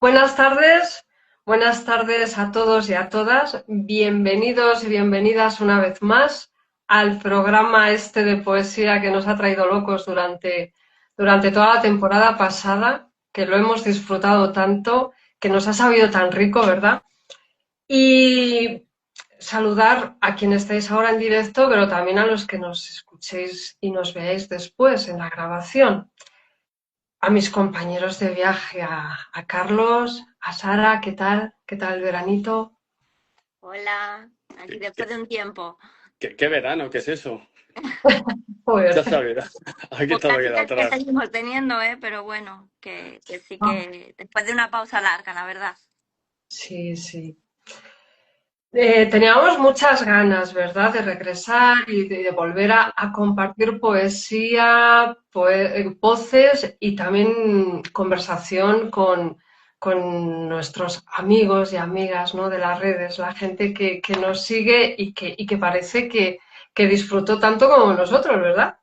Buenas tardes a todos y a todas. Bienvenidos y bienvenidas una vez más al programa este de poesía que nos ha traído locos durante toda la temporada pasada, que lo hemos disfrutado tanto, que nos ha sabido tan rico, ¿verdad? Y saludar a quienes estáis ahora en directo, pero también a los que nos escuchéis y nos veáis después en la grabación. A mis compañeros de viaje, a Carlos, a Sara, ¿qué tal? ¿Qué tal el veranito? Hola, aquí ¿Qué, después de un tiempo. qué verano? ¿Qué es eso? Joder, Ya sabes, aquí Pues todo casi queda que atrás. seguimos teniendo, pero bueno, que sí que después de una pausa larga, la verdad. sí, sí. Teníamos muchas ganas, ¿verdad?, de regresar y de volver a compartir poesía, voces y también conversación con nuestros amigos y amigas, ¿no?, de las redes, la gente que nos sigue y que parece que disfrutó tanto como nosotros, ¿verdad?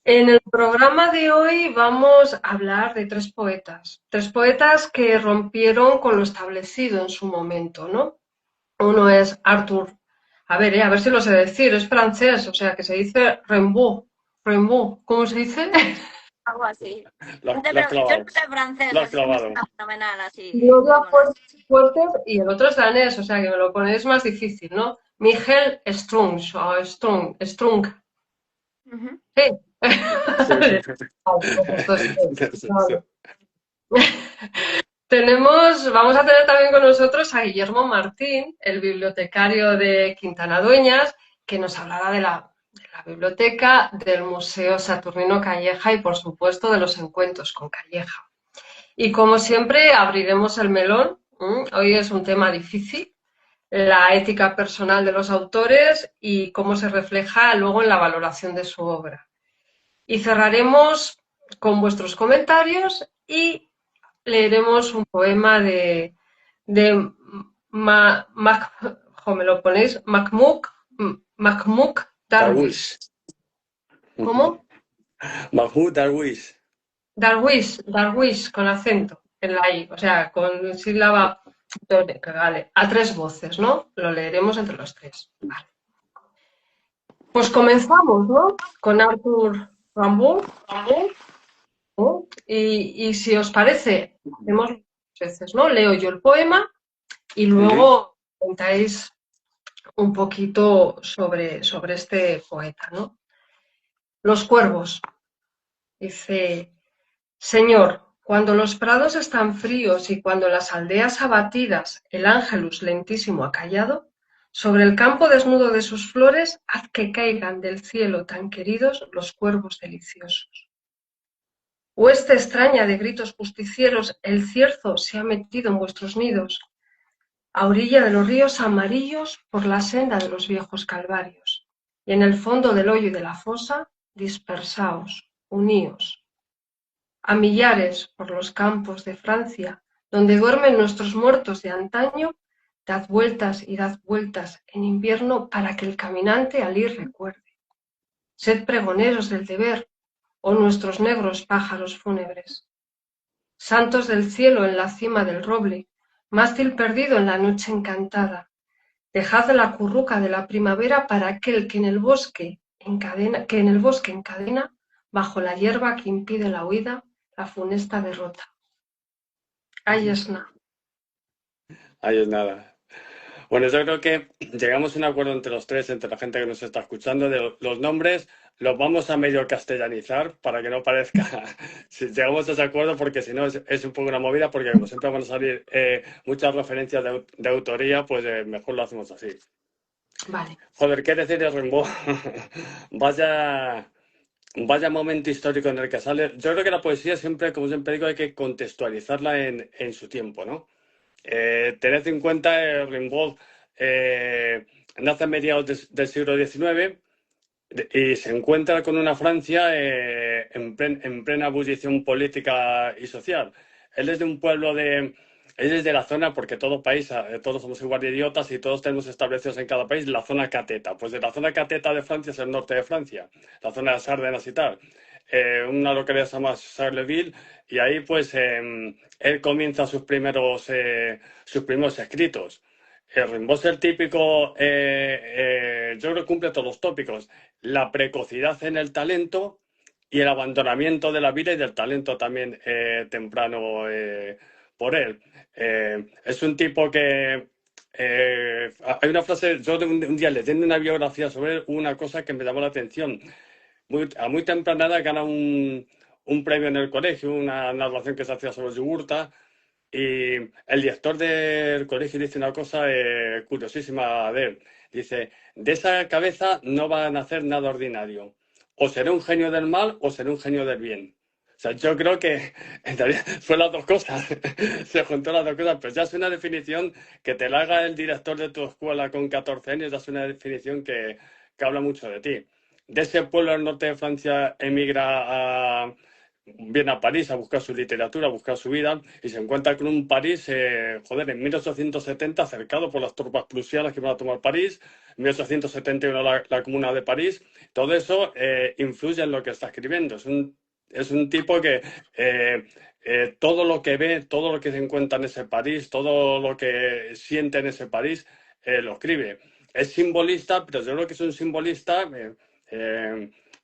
En el programa de hoy vamos a hablar de tres poetas que rompieron con lo establecido en su momento, ¿no? Uno es Arthur, a ver si lo sé decir, es francés, o sea que se dice Rimbaud, Rimbaud, ¿cómo se dice? Algo así. No te Lo has yo no clavado, sé francés, lo has así que me clavado. suena fenomenal, Y así. otra Bueno, fuerte y el otro es danés, o sea que me lo ponéis más difícil, ¿no? Michael Strunz, o Strunk. ujú. Sí. Sí. Vale, pues esto es Sí, sí. vale. Vamos a tener también con nosotros a Guillermo Martín, el bibliotecario de Quintana Dueñas, que nos hablará de la biblioteca, del Museo Saturnino Calleja y, por supuesto, de los encuentros con Calleja. Y como siempre, abriremos el melón. Hoy es un tema difícil, la ética personal de los autores y cómo se refleja luego en la valoración de su obra. Y cerraremos con vuestros comentarios y leeremos un poema de me lo ponéis, Mahmoud Darwish. Darwish. ¿Cómo? Mahmoud Darwish. Darwish, con acento en la I, o sea, con sílaba tónica, vale, a tres voces, ¿no? Lo leeremos entre los tres. Vale. Pues comenzamos, ¿no? Con Arthur Rimbaud, ¿no? Y si os parece, hacemos veces, ¿no? Leo yo el poema y Ujú. luego comentáis un poquito sobre este poeta, ¿no? Los cuervos. Dice, Señor, cuando los prados están fríos y cuando las aldeas abatidas el ángelus lentísimo ha callado, sobre el campo desnudo de sus flores, haz que caigan del cielo tan queridos los cuervos deliciosos. Hueste extraña de gritos justicieros, el cierzo se ha metido en vuestros nidos, a orilla de los ríos amarillos por la senda de los viejos calvarios, y en el fondo del hoyo y de la fosa, dispersaos, uníos, a millares por los campos de Francia, donde duermen nuestros muertos de antaño, dad vueltas en invierno para que el caminante al ir recuerde. Sed pregoneros del deber, oh nuestros negros pájaros fúnebres. Santos del cielo en la cima del roble, mástil perdido en la noche encantada, dejad la curruca de la primavera para aquel que en el bosque encadena, bajo la hierba que impide la huida, la funesta derrota. Ahí es nada. Ahí es nada. Bueno, yo creo que llegamos a un acuerdo entre los tres, entre la gente que nos está escuchando, de los nombres los vamos a medio castellanizar para que no parezca, si llegamos a ese acuerdo, porque si no es un poco una movida, porque como siempre van a salir muchas referencias de autoría, pues mejor lo hacemos así. Vale. Joder, ¿qué decir de Rimbaud? Vaya, vaya momento histórico en el que sale. Yo creo que la poesía siempre, como siempre digo, hay que contextualizarla en su tiempo, ¿no? Tened en cuenta, Rimbaud nace a mediados del siglo XIX y se encuentra con una Francia en plena ebullición política y social. Él es de un pueblo Él es de la zona, porque todo país, todos somos igual de idiotas y todos tenemos establecidos en cada país la zona cateta. Pues de la zona cateta de Francia es el norte de Francia, la zona de Sardenas y tal. una localidad que se llama Charleville, y ahí pues él comienza sus primeros escritos. Rimbaud es el típico, yo creo que cumple todos los tópicos, la precocidad en el talento y el abandonamiento de la vida y del talento también temprano por él. Es un tipo que hay una frase, yo un día leyendo una biografía sobre él, una cosa que me llamó la atención. A muy temprana edad gana un premio en el colegio, una narración que se hacía sobre yogurta, y el director del colegio dice una cosa curiosísima de él. Dice, de esa cabeza no va a nacer nada ordinario. O seré un genio del mal o seré un genio del bien. O sea, yo creo que en realidad fue las dos cosas. Se juntó las dos cosas, pero ya es una definición que te la haga el director de tu escuela con 14 años, ya es una definición que habla mucho de ti. De ese pueblo al norte de Francia viene a París a buscar su literatura, a buscar su vida, y se encuentra con un París, joder, en 1870, cercado por las tropas prusianas que van a tomar París, en 1871 la Comuna de París. Todo eso influye en lo que está escribiendo. Es un tipo que todo lo que ve, todo lo que se encuentra en ese París, todo lo que siente en ese París, lo escribe. Es simbolista, pero yo creo que es un simbolista,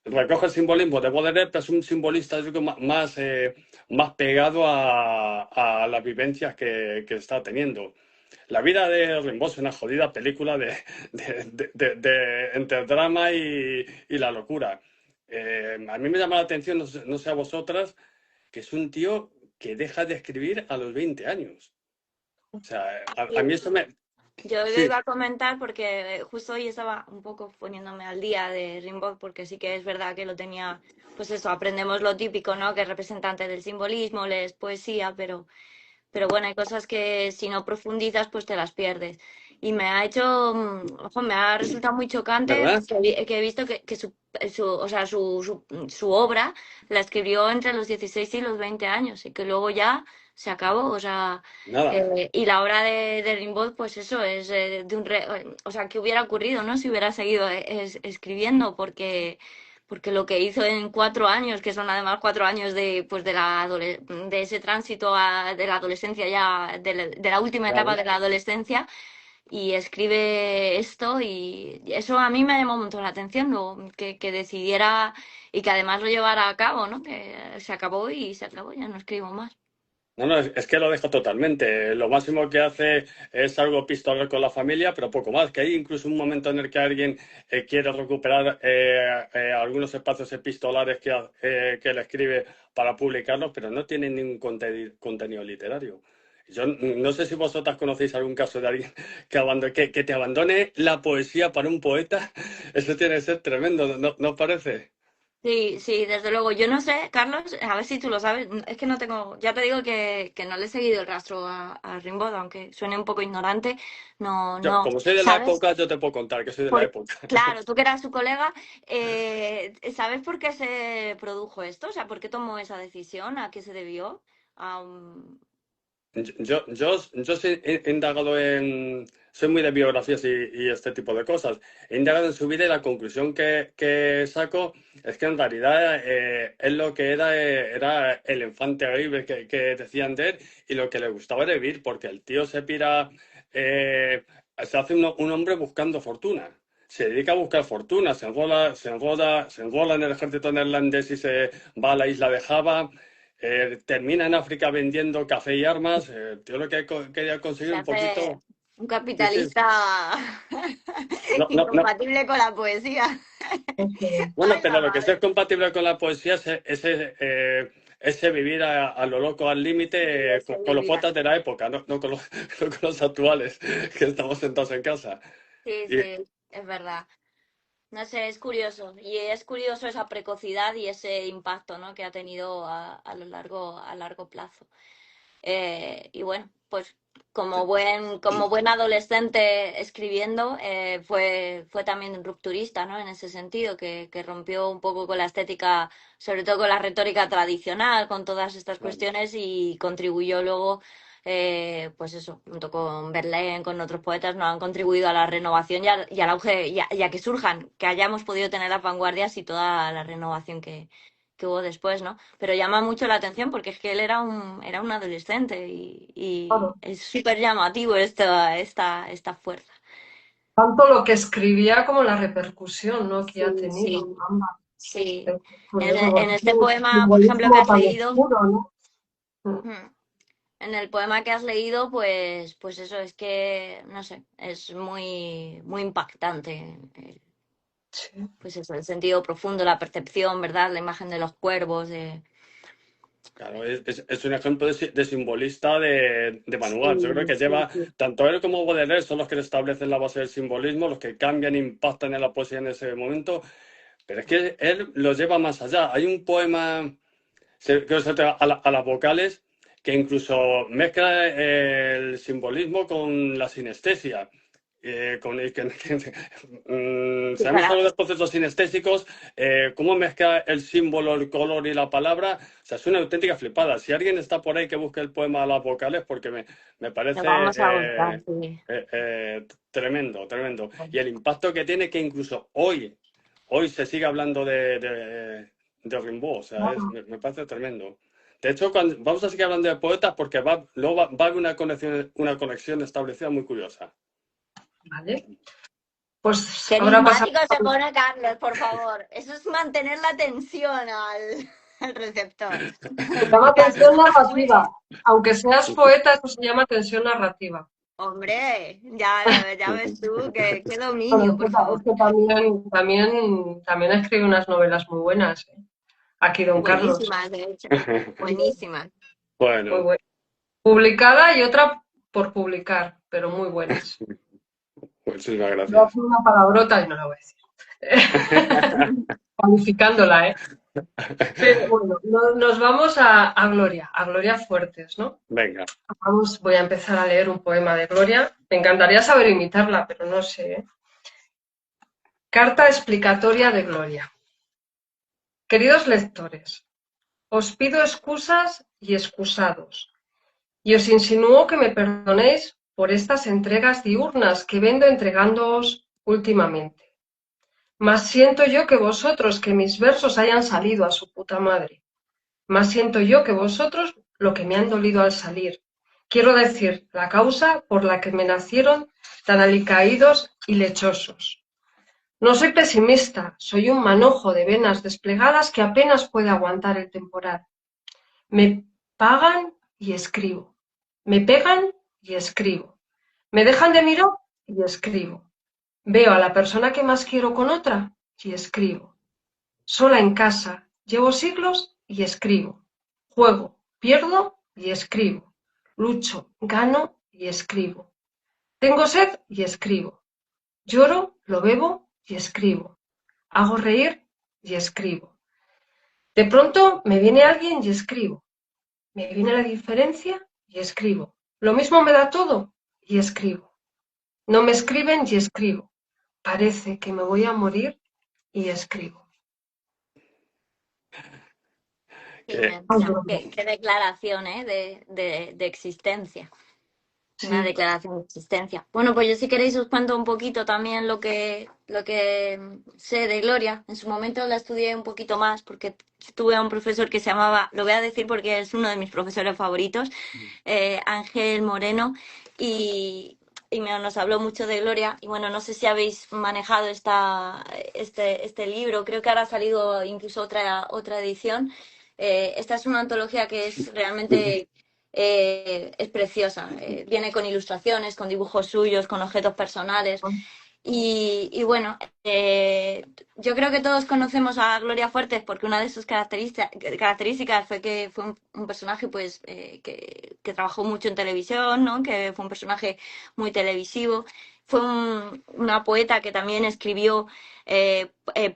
recoge el simbolismo de Baudelaire, pero es un simbolista yo creo, más pegado a las vivencias que está teniendo. La vida de Rimbaud es una jodida película entre drama y la locura. A mí me llama la atención, no sé a vosotras, que es un tío que deja de escribir a los 20 años. O sea, a mí eso me... Yo lo Sí, iba a comentar porque justo hoy estaba un poco poniéndome al día de Rimbaud, porque sí que es verdad que lo tenía, pues eso, aprendemos lo típico, ¿no? Que es representante del simbolismo, lees poesía, pero bueno, hay cosas que si no profundizas, pues te las pierdes. Y me ha hecho, ojo, me ha resultado muy chocante ¿verdad? que he visto que o sea, su obra la escribió entre los 16 y los 20 años y que luego ya se acabó. O sea, Nada, y la obra de Rimbaud, pues eso es o sea, ¿qué hubiera ocurrido, no? Si hubiera seguido escribiendo, porque lo que hizo en 4 años, que son además 4 años de, pues de ese tránsito de la adolescencia ya, de la última etapa claro. de la adolescencia, y escribe esto, y eso a mí me llamó un montón la atención, que decidiera y que además lo llevara a cabo, ¿no? Que se acabó y se acabó, ya no escribo más. No, no, es que lo deja totalmente. Lo máximo que hace es algo epistolar con la familia, pero poco más. Que hay incluso un momento en el que alguien quiere recuperar algunos espacios epistolares que él escribe para publicarlos, pero no tiene ningún contenido literario. Yo no sé si vosotras conocéis algún caso de alguien que te abandone la poesía para un poeta. Eso tiene que ser tremendo, ¿no os parece? Sí, sí, desde luego. Yo no sé, Carlos, a ver si tú lo sabes. Es que no tengo, ya te digo que no le he seguido el rastro a Rimbaud, aunque suene un poco ignorante. No, Yo, no, como soy de la ¿sabes? época, yo te puedo contar que soy de la época. Claro, tú que eras su colega, ¿sabes por qué se produjo esto? O sea, ¿por qué tomó esa decisión? ¿A qué se debió? A un- Yo sí he indagado soy muy de biografías y este tipo de cosas. He indagado en su vida y la conclusión que saco es que en realidad él lo que era el infante Aguirre que decían de él y lo que le gustaba era vivir porque el tío eh, se hace un hombre buscando fortuna. Se dedica a buscar fortuna, se enrola en el ejército neerlandés y se va a la isla de Java. Termina en África vendiendo café y armas. Yo lo que quería conseguir Se un hace poquito. un Sí, sí. capitalista No, no, no. incompatible con la poesía. Bueno, Ay, pero lo que sí es mamá. compatible con la poesía es ese vivir a lo loco al Sí, límite ese con los vivir. poetas de la época, no con no con los actuales, que estamos sentados en casa. Sí, Y, sí, es verdad. No sé, es curioso. Y es curioso esa precocidad y ese impacto, ¿no? Que ha tenido a largo plazo. Y bueno, pues como buen adolescente escribiendo, fue también rupturista, ¿no? En ese sentido, que rompió un poco con la estética, sobre todo con la retórica tradicional, con todas estas bueno, cuestiones y contribuyó luego, pues eso, junto con Verlaine, con otros poetas, nos han contribuido a la renovación y al auge, y a que surjan, que hayamos podido tener las vanguardias y toda la renovación que que hubo después, ¿no? Pero llama mucho la atención porque es que él era un adolescente y Claro. es súper llamativo esta fuerza. Tanto lo que escribía como la repercusión, ¿no? que ha Sí, tenido. sí, Ambas. sí. Es En, curioso, en porque es este un poema, por ejemplo, que simbolismo has tan leído, oscuro, ¿no? mm, en el poema que has leído, pues eso es que, no sé, es muy impactante. Sí. Pues eso, el sentido profundo, la percepción, ¿verdad? La imagen de los cuervos, de... Claro, es un ejemplo de simbolista de manual. Yo creo Sí, que sí, lleva, sí. tanto él como Baudelaire son los que establecen la base del simbolismo, los que cambian, impactan en la poesía en ese momento, pero es que él lo lleva más allá. Hay un poema, creo que se llama a las vocales, que incluso mezcla el simbolismo con la sinestesia. Sabemos algo de los procesos sinestésicos, cómo mezcla el símbolo, el color y la palabra. O sea, es una auténtica flipada. Si alguien está por ahí que busque el poema a las vocales, porque me Lo parece vamos a buscar, sí. tremendo, tremendo. Y el impacto que tiene que incluso hoy se sigue hablando de Rimbaud. O sea, Claro. me parece tremendo. De hecho, vamos a seguir hablando de poetas porque luego va a haber una conexión establecida muy curiosa. Vale. Pues Qué ahora pasamos enigmático se pone Carlos, por favor. Eso es mantener la tensión al receptor. se llama Carlos, tensión estás muy... narrativa. Aunque seas poeta, eso se llama tensión narrativa. Hombre, ya ves tú, qué Bueno, dominio, por es favor. que también escribe unas novelas muy buenas, ¿eh? Aquí Don Carlos. Buenísimas, de hecho. Buenísimas. Muy Bueno, buena. Publicada y otra por publicar, pero muy buenas. muchísimas Voy a gracias. decir una palabrota y no la voy a decir. Calificándola, ¿eh? Pero bueno, nos vamos a Gloria, a Gloria Fuertes, ¿no? Venga. Voy a empezar a leer un poema de Gloria. Me encantaría saber imitarla, pero no sé, ¿eh? Carta explicatoria de Gloria. Queridos lectores, os pido excusas y excusados, y os insinúo que me perdonéis por estas entregas diurnas que vengo entregándoos últimamente. Más siento yo que vosotros que mis versos hayan salido a su puta madre. Más siento yo que vosotros lo que me han dolido al salir. Quiero decir, la causa por la que me nacieron tan alicaídos y lechosos. No soy pesimista, soy un manojo de venas desplegadas que apenas puede aguantar el temporal. Me pagan y escribo. Me pegan y escribo. Me dejan de mirar y escribo. Veo a la persona que más quiero con otra y escribo. Sola en casa, llevo siglos y escribo. Juego, pierdo y escribo. Lucho, gano y escribo. Tengo sed y escribo. Lloro, lo bebo y escribo. Hago reír y escribo. De pronto me viene alguien y escribo. Me viene la diferencia y escribo. Lo mismo me da todo y escribo. No me escriben y escribo. Parece que me voy a morir y escribo. Que, Qué declaración, ¿eh? de existencia. Una Sí, declaración de existencia. Bueno, pues yo si queréis os cuento un poquito también lo que sé de Gloria. En su momento la estudié un poquito más porque tuve a un profesor que se llamaba, lo voy a decir porque es uno de mis profesores favoritos, Ángel Moreno, y nos habló mucho de Gloria. Y bueno, no sé si habéis manejado este libro, creo que ahora ha salido incluso otra edición. Esta es una antología que es realmente es preciosa. Viene con ilustraciones, con dibujos suyos, con objetos personales. Y bueno, yo creo que todos conocemos a Gloria Fuertes porque una de sus características fue que fue un personaje pues que trabajó mucho en televisión, ¿no? Que fue un personaje muy televisivo. Fue una poeta que también escribió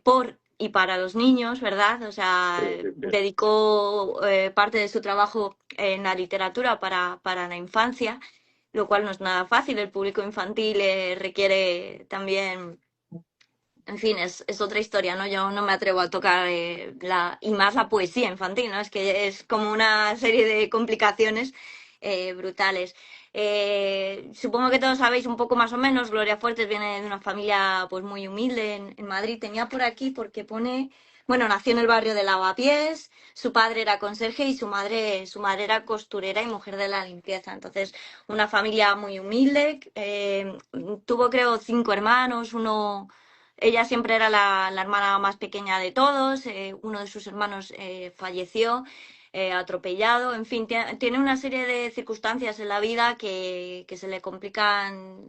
por y para los niños, ¿verdad? O sea, dedicó parte de su trabajo en la literatura para la infancia, lo cual no es nada fácil. El público infantil requiere también, en fin, es otra historia, ¿no? Yo no me atrevo a tocar y más la poesía infantil, ¿no? Es que es como una serie de complicaciones brutales. Supongo que todos sabéis un poco más o menos, Gloria Fuertes viene de una familia pues muy humilde en Madrid. Tenía por aquí porque pone bueno, nació en el barrio de Lavapiés, su padre era conserje y su madre era costurera y mujer de la limpieza. Entonces, una familia muy humilde. Tuvo, creo, 5 hermanos. Ella siempre era la hermana más pequeña de todos. Uno de sus hermanos falleció. Atropellado, en fin, tiene una serie de circunstancias en la vida que le complican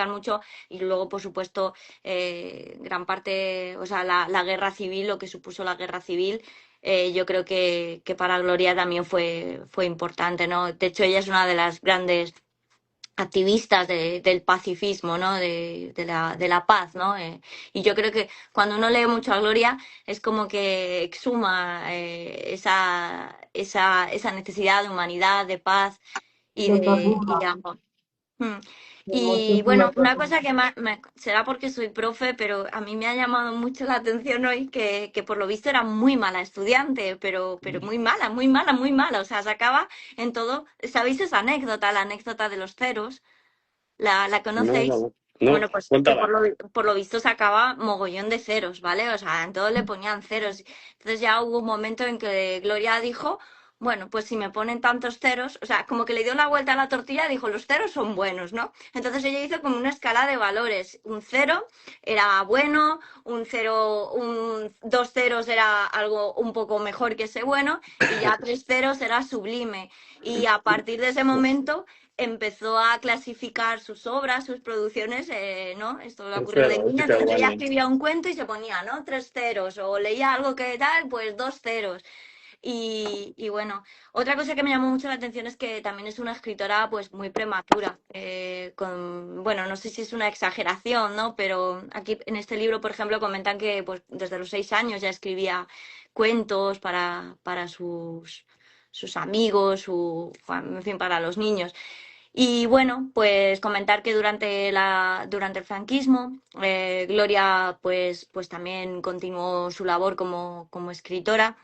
mucho y luego, por supuesto, gran parte, o sea, la guerra civil, lo que supuso la guerra civil, yo creo que para Gloria también fue importante, ¿no? De hecho, ella es una de las grandes activistas del pacifismo, ¿no? De la paz, ¿no? Y yo creo que cuando uno lee mucho a Gloria es como que exhuma esa necesidad de humanidad, de paz y de amor. Mm. Y bueno, una cosa que será porque soy profe, pero a mí me ha llamado mucho la atención hoy que por lo visto era muy mala estudiante, pero muy mala, muy mala, muy mala. O sea, sacaba en todo. ¿Sabéis esa anécdota, la anécdota de los ceros? ¿La No, conocéis? no, no, Bueno, pues que por cuéntala. lo visto sacaba mogollón de ceros, ¿vale? O sea, en todo le ponían ceros. Entonces ya hubo un momento en que Gloria dijo, bueno, pues si me ponen tantos ceros, o sea, como que le dio la vuelta a la tortilla y dijo, los ceros son buenos, ¿no? Entonces ella hizo como una escala de valores. Un cero era bueno, dos ceros era algo un poco mejor que ese bueno, y ya 3 ceros era sublime. Y a partir de ese momento empezó a clasificar sus obras, sus producciones, ¿no? Esto le ocurrió de Cero, sí niña, que entonces ella bueno. escribía un cuento y se ponía, ¿no? 3 ceros, o leía algo que tal, pues 2 ceros. Y bueno, otra cosa que me llamó mucho la atención es que también es una escritora pues muy prematura, bueno, no sé si es una exageración, ¿no? Pero aquí en este libro, por ejemplo, comentan que pues desde los 6 años ya escribía cuentos para sus amigos, en fin, para los niños. Y bueno, pues comentar que durante el franquismo, Gloria pues también continuó su labor como escritora.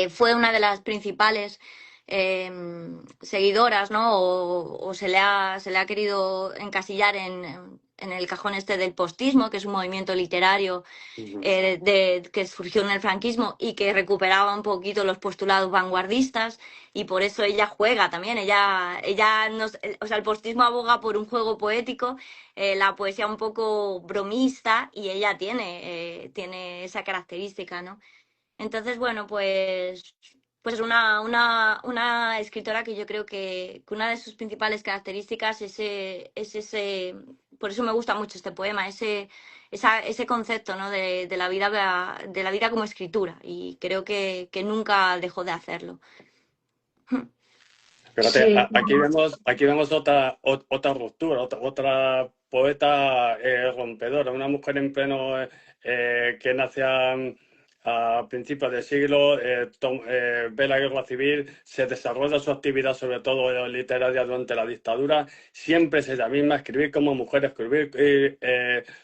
Fue una de las principales eh, seguidoras, ¿no? O se le ha querido encasillar en el cajón este del postismo, que es un movimiento literario Ujú. que surgió en el franquismo y que recuperaba un poquito los postulados vanguardistas, y por eso ella juega también. O sea, el postismo aboga por un juego poético, la poesía un poco bromista, y ella tiene esa característica, ¿no? Entonces, bueno, pues una escritora que yo creo que una de sus principales características por eso me gusta mucho este poema, ese concepto, ¿no? de la vida como escritura, y creo que nunca dejó de hacerlo. Fíjate, Sí, aquí vemos otra ruptura, otra poeta rompedora, una mujer en pleno que nace a principios del siglo, ve la guerra civil, se desarrolla su actividad, sobre todo literaria, durante la dictadura. Siempre es ella misma, escribir como mujer, escribir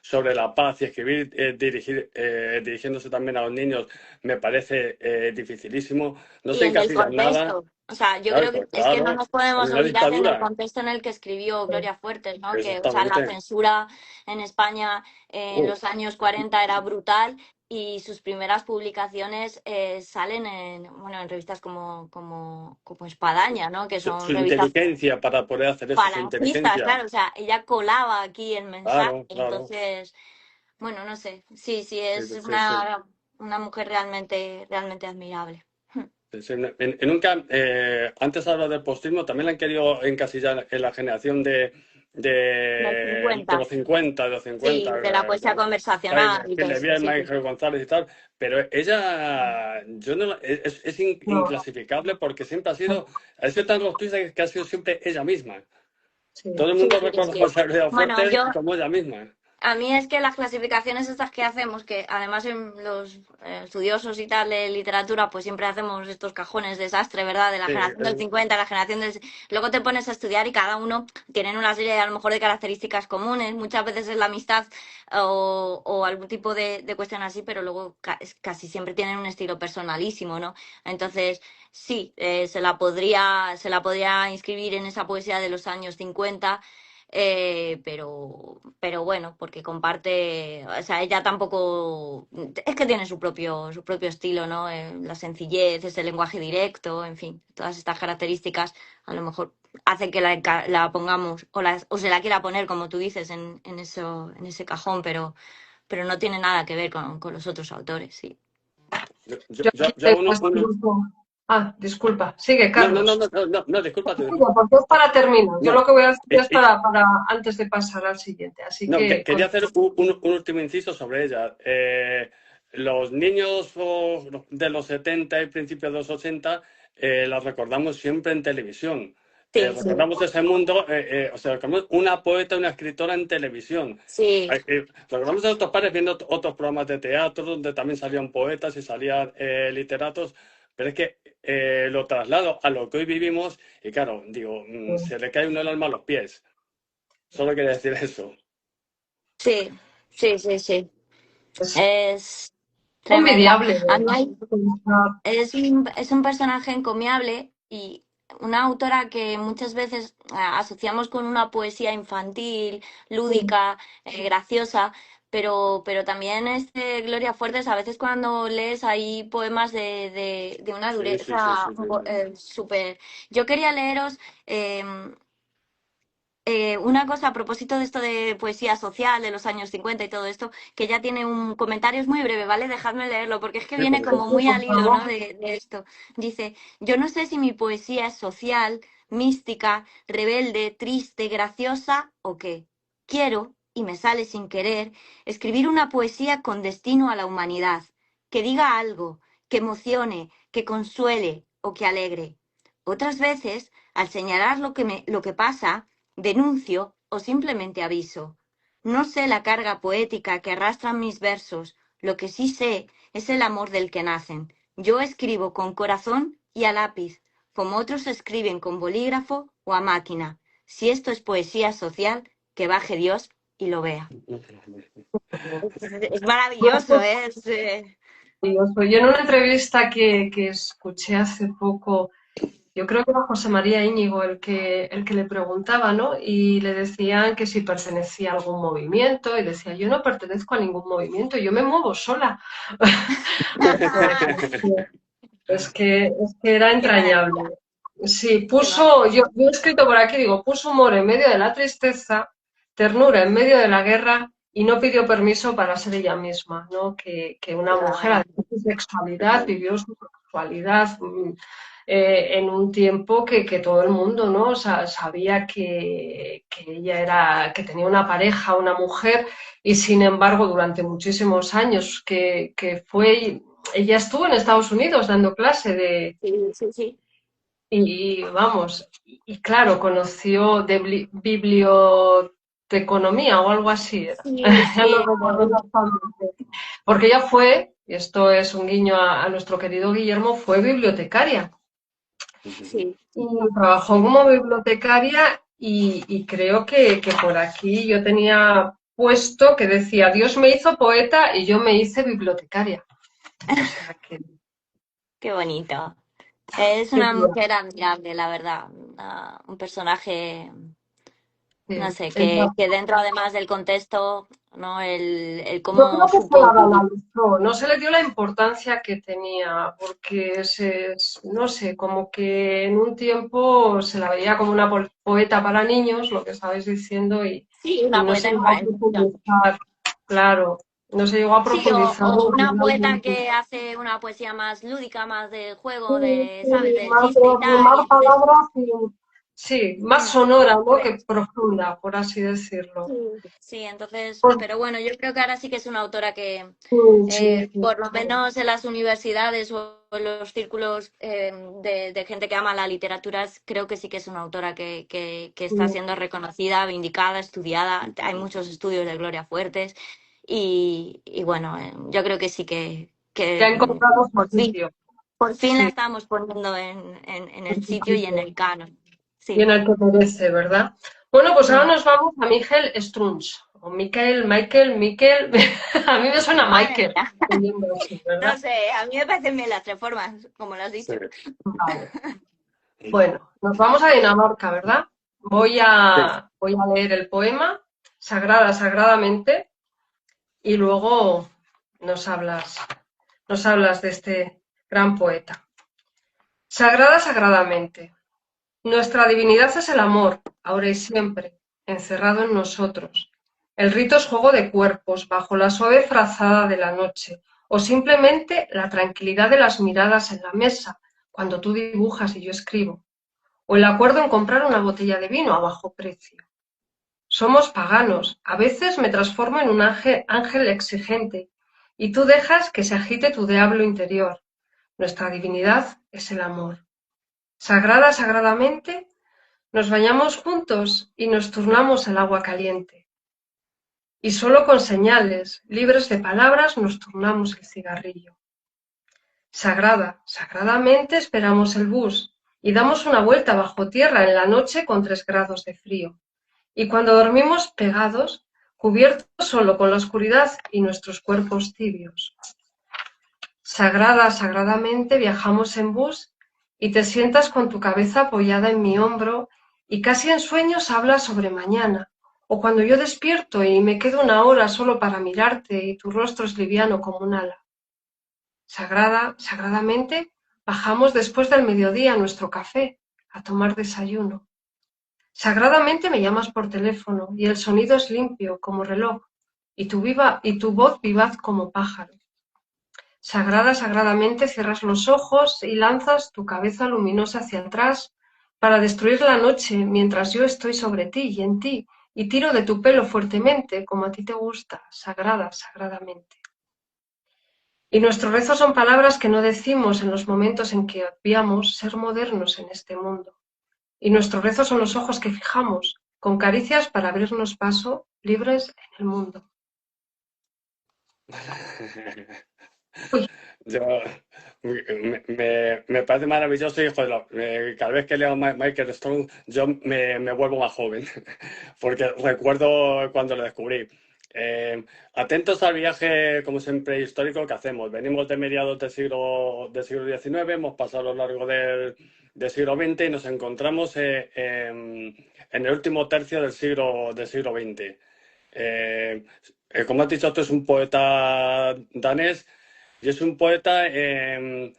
sobre la paz y escribir, dirigiéndose también a los niños, me parece dificilísimo. No Y se en el encasilla en nada. contexto, o sea, yo Claro, creo que pues es que no claro, nos en podemos una olvidar en el dictadura, contexto en el que escribió Gloria Fuertes, ¿no? O sea, la exactamente. censura en España en Uf, los años 40 era brutal, y sus primeras publicaciones salen bueno, en revistas como Espadaña, ¿no? Que su, son su revistas inteligencia para poder hacer eso, su falangistas, inteligencia. claro, o sea, ella colaba aquí el mensaje, Claro, claro. entonces, bueno, no sé, sí, sí, Sí, es sí, sí. una mujer realmente, realmente admirable. Sí, sí. Nunca, antes hablaba del postismo, también la han querido encasillar en la generación de, Del de 50. los 50, de los 50, Sí, de la poesía conversacional y que todo le vi eso, a sí. Ángel González y tal, pero ella, yo no, es no, inclasificable porque siempre ha sido tan rotusta que ha sido siempre ella misma. sí. Todo el Sí, mundo sí, reconoce sí. a Leo Bueno, Fuertes como ella misma. a mí es que las clasificaciones estas que hacemos, que además en los estudiosos y tal de literatura, pues siempre hacemos estos cajones desastre, ¿verdad? De la Sí, generación del 50, la generación del... Luego te pones a estudiar y cada uno tiene una serie a lo mejor de características comunes. Muchas veces es la amistad o algún tipo de cuestión así, pero luego casi siempre tienen un estilo personalísimo, ¿no? Entonces, sí, se la podría inscribir en esa poesía de los años 50. pero bueno, porque comparte, o sea, ella tampoco, es que tiene su propio estilo, ¿no? La sencillez, ese lenguaje directo, en fin, todas estas características a lo mejor hacen que la pongamos o se la quiera poner, como tú dices, en ese cajón, pero no tiene nada que ver con los otros autores, sí. Yo, Yo yo, aquí yo tengo uno, este uno- grupo. Ah, disculpa. Sigue, no, no, no, Carlos. no, no, no, no, disculpa tú. Sigue, porque es para terminar. Yo No, lo que voy a hacer eh, es eh, para antes de pasar al siguiente. Así no, que quería hacer un último inciso sobre ella. Los niños de los 70 y principios de los 80 los recordamos siempre en televisión. Sí, sí, Recordamos ese mundo, o sea, recordamos una poeta, una escritora en televisión. sí, Recordamos a nuestros padres viendo otros programas de teatro donde también salían poetas y salían literatos, pero es que lo traslado a lo que hoy vivimos y claro, digo, se le cae uno el alma a los pies. Solo quería decir eso. sí, sí, sí, sí. es Es tremenda. envidiable. A mí es un personaje encomiable y una autora que muchas veces asociamos con una poesía infantil, lúdica, graciosa, pero también Gloria Fuertes, a veces cuando lees hay poemas de una Sí, sí, sí, dureza sí, sí. súper... Yo quería leeros... em, una cosa a propósito de esto de poesía social de los años 50 y todo esto, que ya tiene un comentario, es muy breve, ¿vale? Dejadme leerlo, porque es que Sí, por viene como supuesto. muy Por al hilo, ¿no? favor. De esto. Dice, yo no sé si mi poesía es social, mística, rebelde, triste, graciosa o qué. Quiero, y me sale sin querer, escribir una poesía con destino a la humanidad, que diga algo, que emocione, que consuele o que alegre. Otras veces, al señalar lo que pasa, denuncio o simplemente aviso. No sé la carga poética que arrastran mis versos, lo que sí sé es el amor del que nacen. Yo escribo con corazón y a lápiz, como otros escriben con bolígrafo o a máquina. Si esto es poesía social, que baje Dios y lo vea. Es maravilloso, ¿eh? Yo en una entrevista que escuché hace poco, yo creo que era José María Íñigo el que le preguntaba, ¿no? Y le decían que si pertenecía a algún movimiento, y decía, yo no pertenezco a ningún movimiento, yo me muevo sola. Es que era Qué maravilla, entrañable. Sí, qué maravilla. yo he escrito por aquí, digo, puso humor en medio de la tristeza, ternura en medio de la guerra y no pidió permiso para ser ella misma, ¿no? Que una mujer, Efectivamente. además de su sexualidad, vivió su sexualidad en un tiempo que todo el mundo, ¿no? O sea, sabía que ella que tenía una pareja, una mujer, y sin embargo, durante muchísimos años que fue ella estuvo en Estados Unidos dando clase Sí, sí, sí. y vamos, y claro, conoció de biblioteconomía o algo así era. Sí, Ya no sí, recuerdo exactamente. Porque ella fue, y esto es un guiño a nuestro querido Guillermo, fue bibliotecaria. sí. Y trabajó como bibliotecaria y creo que por aquí yo tenía puesto que decía, Dios me hizo poeta y yo me hice bibliotecaria. O sea que... Qué bonito. Es qué una tía, mujer admirable, la verdad. Un personaje, no sí. sé, que dentro además del contexto, ¿no? El Yo creo cómo que se la supo vivir. banalizó, no se le dio la importancia que tenía, porque no sé, como que en un tiempo se la veía como una poeta para niños, lo que estabais diciendo, Sí, y una no se poeta llegó a infantil. profundizar, claro, no se llegó a Sí, profundizar o lo que una poeta realmente. que hace una poesía más lúdica, más de Sí, juego, de, sí, ¿sabes? Del más chiste y de tal. Y rimar entonces, palabras y, sí, más mm, sonora, ¿no? Que pues, profunda, por así decirlo. sí, entonces, Pues pero bueno, yo creo que ahora sí que es una autora que, sí, sí, sí. por lo menos en las universidades o en los círculos de gente que ama la literatura, creo que sí que es una autora que está Sí. siendo reconocida, vindicada, estudiada. Hay muchos estudios de Gloria Fuertes y bueno, yo creo que sí Que ha que encontrado su sitio. por fin la Sí, estamos poniendo en en el su sitio y en sitio. el canon. Y Sí. en el que merece, ¿verdad? Bueno, pues ahora Mm. nos vamos a Miguel Strunz. O Miquel. A mí me suena Madre Michael, mía. leyendo así, No ¿verdad? sé, a mí me parecen bien las tres formas, como lo has Sí. dicho. Vale. Bueno, nos vamos a Dinamarca, ¿verdad? Voy Sí. voy a leer el poema Sagrada, sagradamente, y luego nos hablas, nos hablas de este gran poeta. Sagrada, sagradamente. Nuestra divinidad es el amor, ahora y siempre, encerrado en nosotros. El rito es juego de cuerpos, bajo la suave frazada de la noche, o simplemente la tranquilidad de las miradas en la mesa, cuando tú dibujas y yo escribo, o el acuerdo en comprar una botella de vino a bajo precio. Somos paganos, a veces me transformo en un ángel exigente, y tú dejas que se agite tu diablo interior. Nuestra divinidad es el amor. Sagrada, sagradamente, nos bañamos juntos y nos turnamos el agua caliente. Y solo con señales, libres de palabras, nos turnamos el cigarrillo. Sagrada, sagradamente esperamos el bus y damos una vuelta bajo tierra en la noche con 3 grados de frío. Y cuando dormimos pegados, cubiertos solo con la oscuridad y nuestros cuerpos tibios. Sagrada, sagradamente viajamos en bus y te sientas con tu cabeza apoyada en mi hombro y casi en sueños hablas sobre mañana. O cuando yo despierto y me quedo una hora solo para mirarte y tu rostro es liviano como un ala. Sagrada, sagradamente bajamos después del mediodía a nuestro café a tomar desayuno. Sagradamente me llamas por teléfono y el sonido es limpio como reloj y tu voz vivaz como pájaro. Sagrada, sagradamente cierras los ojos y lanzas tu cabeza luminosa hacia atrás para destruir la noche mientras yo estoy sobre ti y en ti y tiro de tu pelo fuertemente como a ti te gusta, sagrada, sagradamente. Y nuestros rezos son palabras que no decimos en los momentos en que obviamos ser modernos en este mundo. Y nuestros rezos son los ojos que fijamos, con caricias para abrirnos paso, libres en el mundo. Uy, Yo, me parece maravilloso y joder, cada vez que leo Michael Strong yo me vuelvo más joven, porque recuerdo cuando lo descubrí. Atentos al viaje, como siempre, histórico que hacemos. Venimos de mediados del siglo XIX, hemos pasado a lo largo del siglo XX y nos encontramos en el último tercio del siglo XX. Eh, como has dicho, esto es un poeta danés y es un poeta que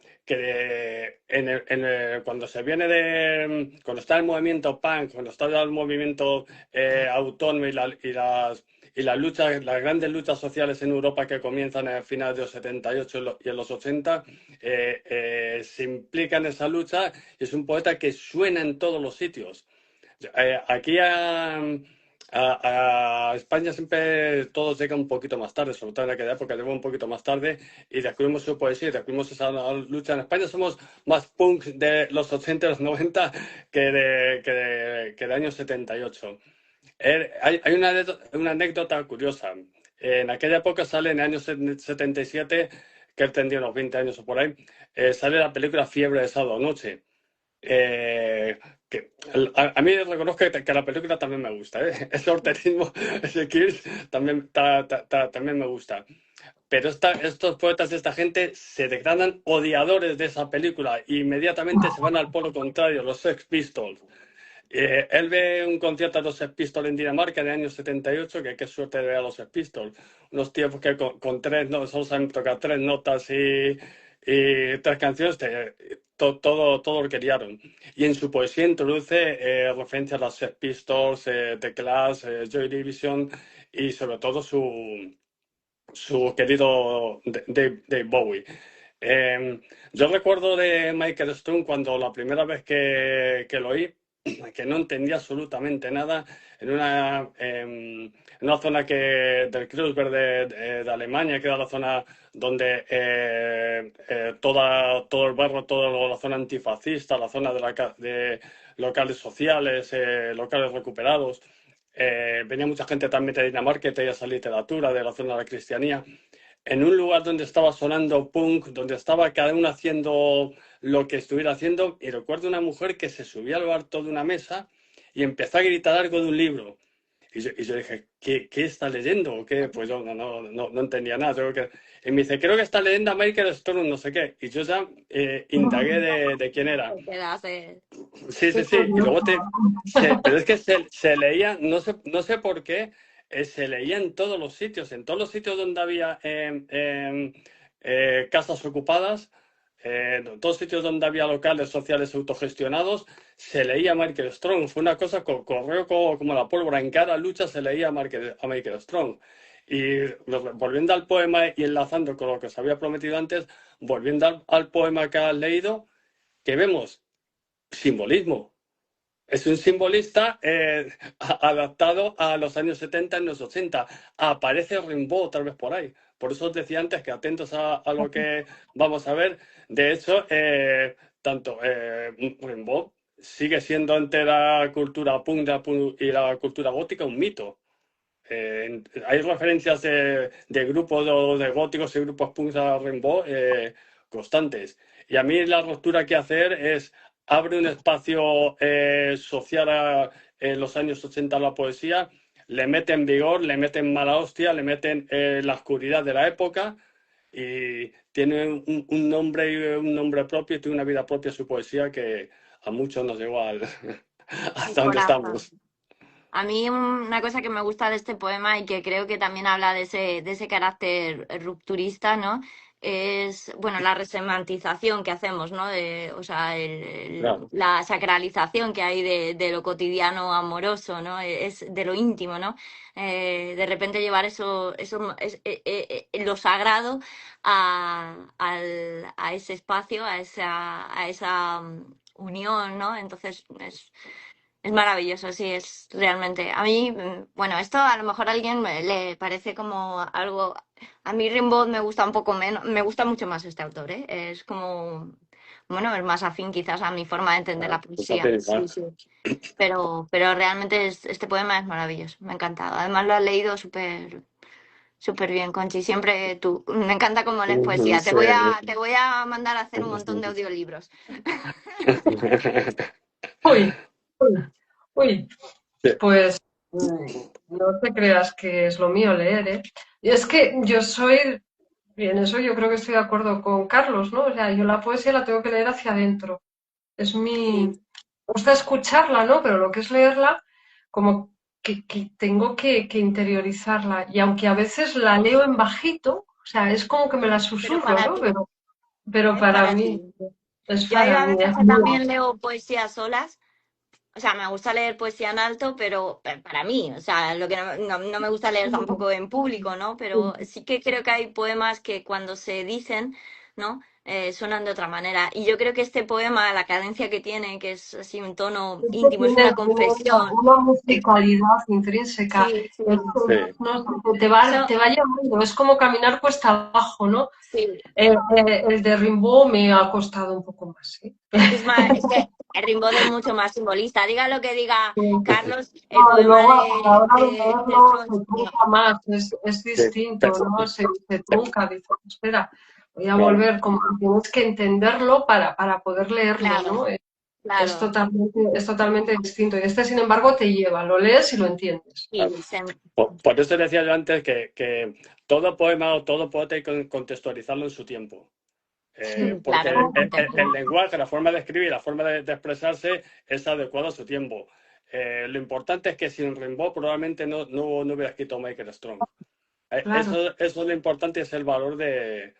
cuando se viene cuando está el movimiento punk, cuando está el movimiento autónomo y las luchas, las grandes luchas sociales en Europa que comienzan a finales de los 78 y en los 80, se implica en esa lucha y es un poeta que suena en todos los sitios. Aquí a España siempre todo llega un poquito más tarde, sobre todo en aquella época llegó un poquito más tarde y descubrimos su poesía, y descubrimos esa lucha. En España somos más punk de los 80 y los 90 que de años 78. Hay una anécdota curiosa. En aquella época sale en el año 77, que él tendría unos 20 años o por ahí, sale la película Fiebre de sábado noche. A mí reconozco que la película también me gusta, ¿eh? Ese horterismo, ese Kills, también me gusta. Pero estos poetas de esta gente se declaran odiadores de esa película e inmediatamente se van al polo contrario, los Sex Pistols. Él ve un concierto de los Sex Pistols en Dinamarca en el año 78, que qué suerte de ver a los Sex Pistols. Unos tíos que con tres notas, solo saben tocar 3 notas y 3 canciones, todo lo querían. Y en su poesía introduce referencias a los Sex Pistols, The Clash, Joy Division y sobre todo su querido Dave Bowie. Yo recuerdo de Michael Strong cuando la primera vez que lo oí, que no entendía absolutamente nada en una zona del Kreuzberg de Alemania, que era la zona donde todo el barrio, toda la zona antifascista, la zona de locales sociales, locales recuperados. Venía mucha gente también de Dinamarca que traía esa literatura de la zona de la cristianía, en un lugar donde estaba sonando punk, donde estaba cada uno haciendo lo que estuviera haciendo, y recuerdo una mujer que se subía al alto de una mesa y empezó a gritar algo de un libro. Y yo dije, ¿qué está leyendo? ¿O qué? Pues yo no entendía nada. Y me dice, creo que está leyendo a Michael Strong, no sé qué. Y yo ya indagué de quién era. Te quedas, Sí, Qué sí, sí. Y luego curioso. pero es que se leía, no sé por qué, se leía en todos los sitios donde había casas ocupadas, en todos los sitios donde había locales sociales autogestionados, se leía Michael Strong. Fue una cosa que corrió como la pólvora. En cada lucha se leía a Michael Strong. Y volviendo al poema y enlazando con lo que os había prometido antes, volviendo al poema que has leído, que vemos simbolismo. Es un simbolista adaptado a los años 70 y los 80. Aparece Rimbaud otra vez por ahí. Por eso os decía antes que atentos a lo que vamos a ver. De hecho, tanto Rimbaud sigue siendo ante la cultura punk y la cultura gótica un mito. Hay referencias de grupos de góticos y grupos punks a Rimbaud constantes. Y a mí la ruptura que hacer es abre un espacio social en los años 80 a la poesía, le meten vigor, le meten mala hostia, le meten la oscuridad de la época y tiene un nombre y un nombre propio y tiene una vida propia su poesía que a muchos nos llegó el hasta donde corazón. estamos. A mí una cosa que me gusta de este poema y que creo que también habla de ese carácter rupturista, ¿no? Es, bueno, la resemantización que hacemos, ¿no? O sea, Claro. la sacralización que hay de lo cotidiano amoroso, ¿no? Es de lo íntimo, ¿no? De repente llevar lo sagrado a ese espacio, a esa unión, ¿no? Entonces es maravilloso, sí, es realmente. A mí, bueno, esto a lo mejor a alguien le parece como algo. A mí Rimbaud me gusta un poco menos, me gusta mucho más este autor, ¿eh? Es como, bueno, es más afín quizás a mi forma de entender la poesía, sí, sí. Pero realmente este poema es maravilloso, me ha encantado. Además lo has leído súper bien, Conchi. Siempre tú, me encanta cómo lees poesía. Sí. Te voy a mandar a hacer un montón de audiolibros. Uy, uy, uy. Sí. Pues no te creas que es lo mío leer, ¿eh? Y es que yo soy, y en eso yo creo que estoy de acuerdo con Carlos, ¿no? O sea, yo la poesía la tengo que leer hacia adentro. Es mi... Me gusta escucharla, ¿no? Pero lo que es leerla, como que tengo que interiorizarla. Y aunque a veces la leo en bajito, o sea, es como que me la Pero susurro, para ¿no? ti, Pero es para para mí, ti. es Yo hay para a mí, veces es que mío. también leo poesía solas. O sea, me gusta leer poesía en alto, pero para mí, o sea, lo que no me gusta leer tampoco en público, ¿no? Pero sí que creo que hay poemas que cuando se dicen, ¿no? Suenan de otra manera. Y yo creo que este poema, la cadencia que tiene, que es así un tono Esto íntimo, es una tiene confesión. una musicalidad intrínseca. Sí, sí, Es, Sí. no sé, eso, te va llamando, es como caminar cuesta abajo, ¿no? sí. El de Rimbaud me ha costado un poco más, ¿sí? Es que el Rimbaud es mucho más simbolista. Diga lo que diga Carlos, el No, y poema luego a la hora de de leerlo Freud, se trunca más, es Sí. distinto, ¿no? Se trunca, dices, espera, voy a Claro. volver, como que tienes que entenderlo para poder leerlo, claro, ¿no? claro. Es totalmente distinto. Y este, sin embargo, te lleva, lo lees y lo entiendes. Y Por eso decía yo antes que todo poema o todo poeta hay que contextualizarlo en su tiempo. Porque claro, el lenguaje, la forma de escribir, la forma de expresarse es adecuado a su tiempo. Lo importante es que sin Rimbaud probablemente no hubiera escrito Michael Strong. Claro. Eso es lo importante, es el valor de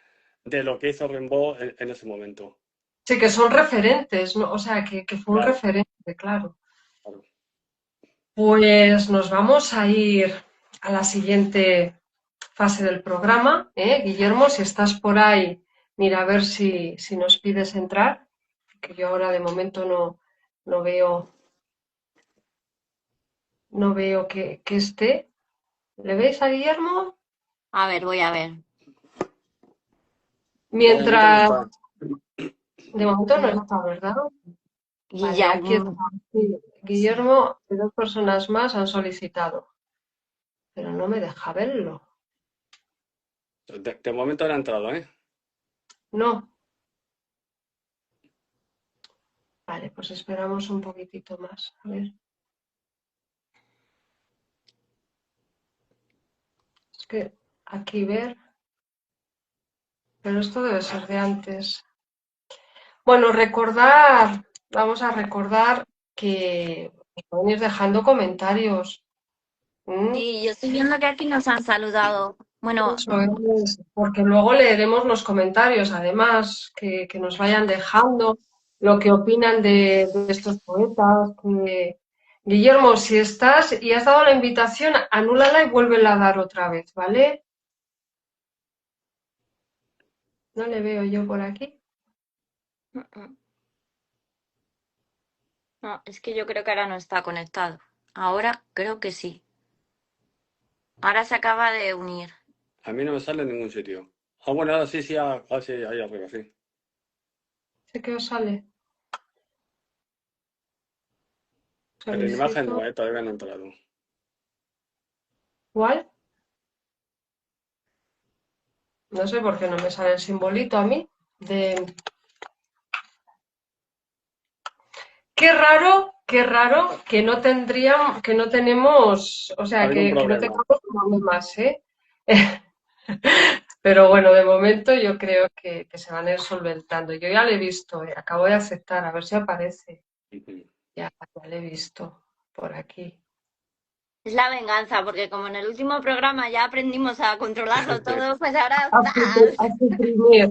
lo que hizo Rimbaud en ese momento. Sí, que son referentes, ¿no? O sea, que fue un Claro, referente, claro. claro. Pues nos vamos a ir a la siguiente fase del programa, ¿eh? Guillermo, si estás por ahí, mira a ver si nos pides entrar, que yo ahora de momento no veo, no veo que esté. ¿Le veis a Guillermo? a ver, voy a ver. De momento no Mientras, está. de momento no está, ¿verdad? Vale, aquí está. Guillaume, Sí, sí. Guillermo y dos personas más han solicitado, pero no me deja verlo. De momento no ha entrado, ¿eh? No. Vale, pues esperamos un poquitito más. A ver. Es que aquí ver, pero esto debe ser de antes. Bueno, vamos a recordar que pueden ir dejando comentarios. Sí, yo estoy viendo que aquí nos han saludado. Bueno, Eso es, porque luego leeremos los comentarios, además, que nos vayan dejando lo que opinan de estos poetas. Guillermo, si estás y has dado la invitación, anúlala y vuélvela a dar otra vez, ¿vale? No le veo yo por aquí. no, es que yo creo que ahora no está conectado. Ahora creo que sí. Ahora se acaba de unir. A mí no me sale en ningún sitio. Ah, bueno, ahora sí, sí, sí, ahí arriba, sí. ¿Sé qué os sale? Pero en imagen Solicito. no, todavía no he entrado. ¿Cuál? No sé por qué no me sale el simbolito a mí. De... qué raro que no tendríamos, que no tenemos, o Ha sea, habido un que no problema. tengamos problemas, ¿eh? Pero bueno, de momento yo creo que se van a ir solventando. Yo ya lo he visto, acabo de aceptar, a ver si aparece. Ujú. Ya lo he visto por aquí. Es la venganza, porque como en el último programa ya aprendimos a controlarlo todo, pues ahora A suprimir.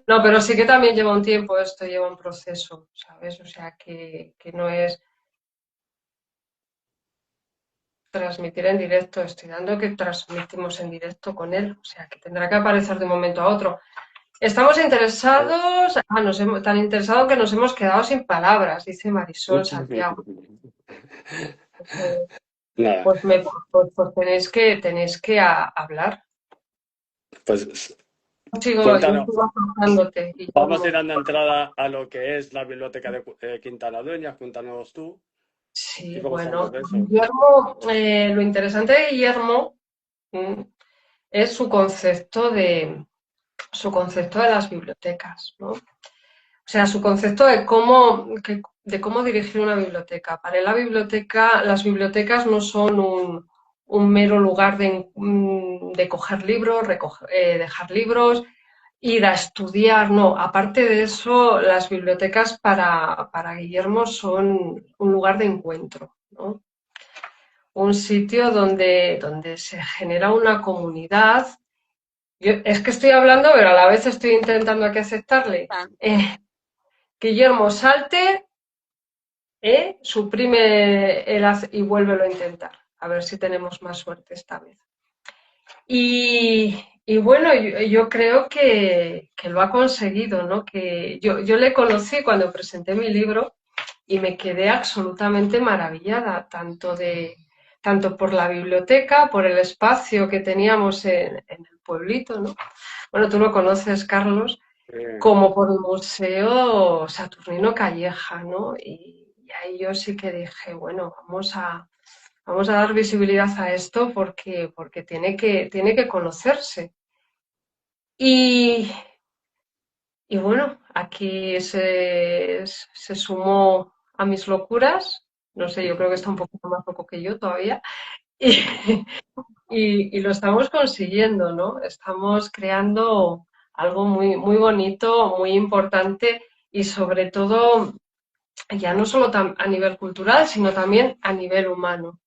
No, pero sí que también lleva un tiempo esto, lleva un proceso, ¿sabes? O sea, que no es transmitir en directo, estoy dando que transmitimos en directo con él, o sea, que tendrá que aparecer de un momento a otro. Estamos interesados, tan interesados que nos hemos quedado sin palabras, dice Marisol Santiago. Nada, Pues, pues hablar. pues Yo cuéntanos. sigo aportándote, Vamos a ir Guillermo. dando entrada a lo que es la biblioteca de Quintana Dueñas. Cuéntanos tú y Sí, luego hablamos bueno, de eso. Guillermo, lo interesante de Guillermo es su concepto de las bibliotecas, ¿no? O sea, su concepto de cómo dirigir una biblioteca. Para él, las bibliotecas no son un mero lugar de coger libros, dejar libros, ir a estudiar, no. Aparte de eso, las bibliotecas para Guillermo son un lugar de encuentro, ¿no? Un sitio donde se genera una comunidad. Es que estoy hablando, pero a la vez estoy intentando aquí aceptarle. Guillermo, salte, suprime y vuélvelo a intentar. A ver si tenemos más suerte esta vez. Y bueno, yo creo que lo ha conseguido, ¿no? Que yo le conocí cuando presenté mi libro y me quedé absolutamente maravillada, tanto por la biblioteca, por el espacio que teníamos en el pueblito, ¿no? Bueno, tú lo conoces, Carlos, como por el Museo Saturnino Calleja, ¿no? Y ahí yo sí que dije, bueno, vamos a dar visibilidad a esto porque tiene que conocerse. Y, y bueno, aquí se sumó a mis locuras, no sé, yo creo que está un poquito más loco que yo todavía, y, y lo estamos consiguiendo, ¿no? Estamos creando algo muy, muy bonito, muy importante y sobre todo ya no solo a nivel cultural, sino también a nivel humano.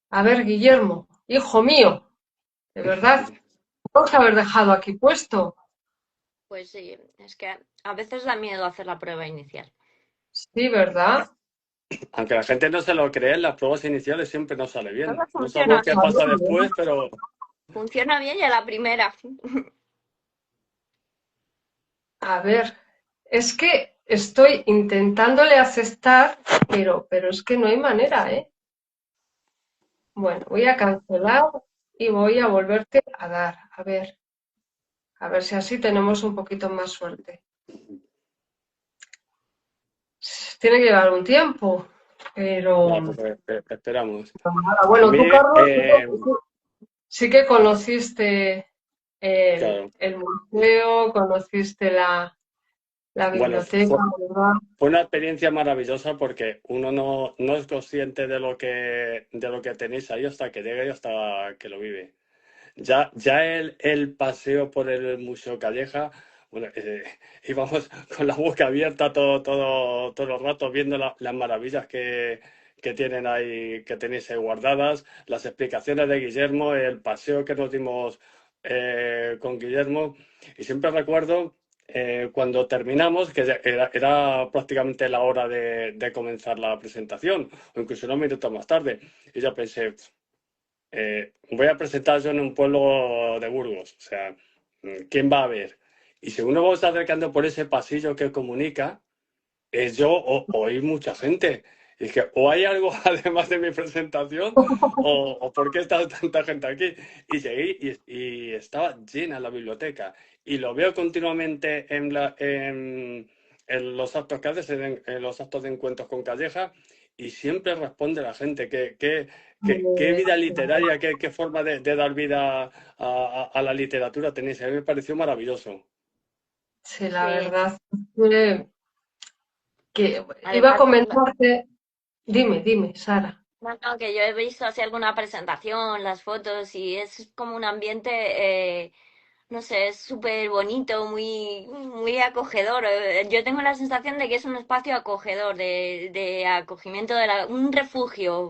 A ver, Guillermo, hijo mío, de verdad, vamos a haber dejado aquí puesto. pues sí, es que a veces da miedo hacer la prueba inicial. Sí, ¿verdad? Aunque la gente no se lo cree, en las pruebas iniciales siempre nos sale Todo bien. No sabemos funciona qué bien. pasa después, pero Funciona bien y a la primera. A ver, es que estoy intentándole aceptar, pero es que no hay manera, ¿eh? Bueno, voy a cancelar y voy a volverte a dar. A ver si así tenemos un poquito más suerte. Tiene que llevar un tiempo, nada, pero pues esperamos. nada. A Bueno, mí, tú, Carlos, sí que conociste claro, el museo, conociste la Bueno, biblioteca, ¿verdad? fue una experiencia maravillosa porque uno no es consciente de lo que tenéis ahí hasta que llega y hasta que lo vive. Ya el paseo por el Museo Calleja, bueno, íbamos con la boca abierta todo el rato viendo las maravillas que tienen ahí, que tenéis ahí guardadas, las explicaciones de Guillermo, el paseo que nos dimos con Guillermo. Y siempre recuerdo cuando terminamos, que era prácticamente la hora de comenzar la presentación, o incluso unos minutos más tarde. Y yo pensé, voy a presentar yo en un pueblo de Burgos, o sea, ¿quién va a ver? Y según nos vamos acercando por ese pasillo que comunica, es yo o hay mucha gente. Y es que o hay algo además de mi presentación o por qué está tanta gente aquí. Y llegué y estaba llena la biblioteca. Y lo veo continuamente en los actos que haces, en los actos de encuentros con Calleja, y siempre responde la gente. Qué vida literaria, qué forma de dar vida a la literatura tenéis. A mí me pareció maravilloso. Sí, la Sí, verdad es que iba a además, comentarte, dime, Sara. no, no, que yo he visto así alguna presentación, las fotos, y es como un ambiente, no sé, es súper bonito, muy acogedor. Yo tengo la sensación de que es un espacio acogedor, de acogimiento, un refugio,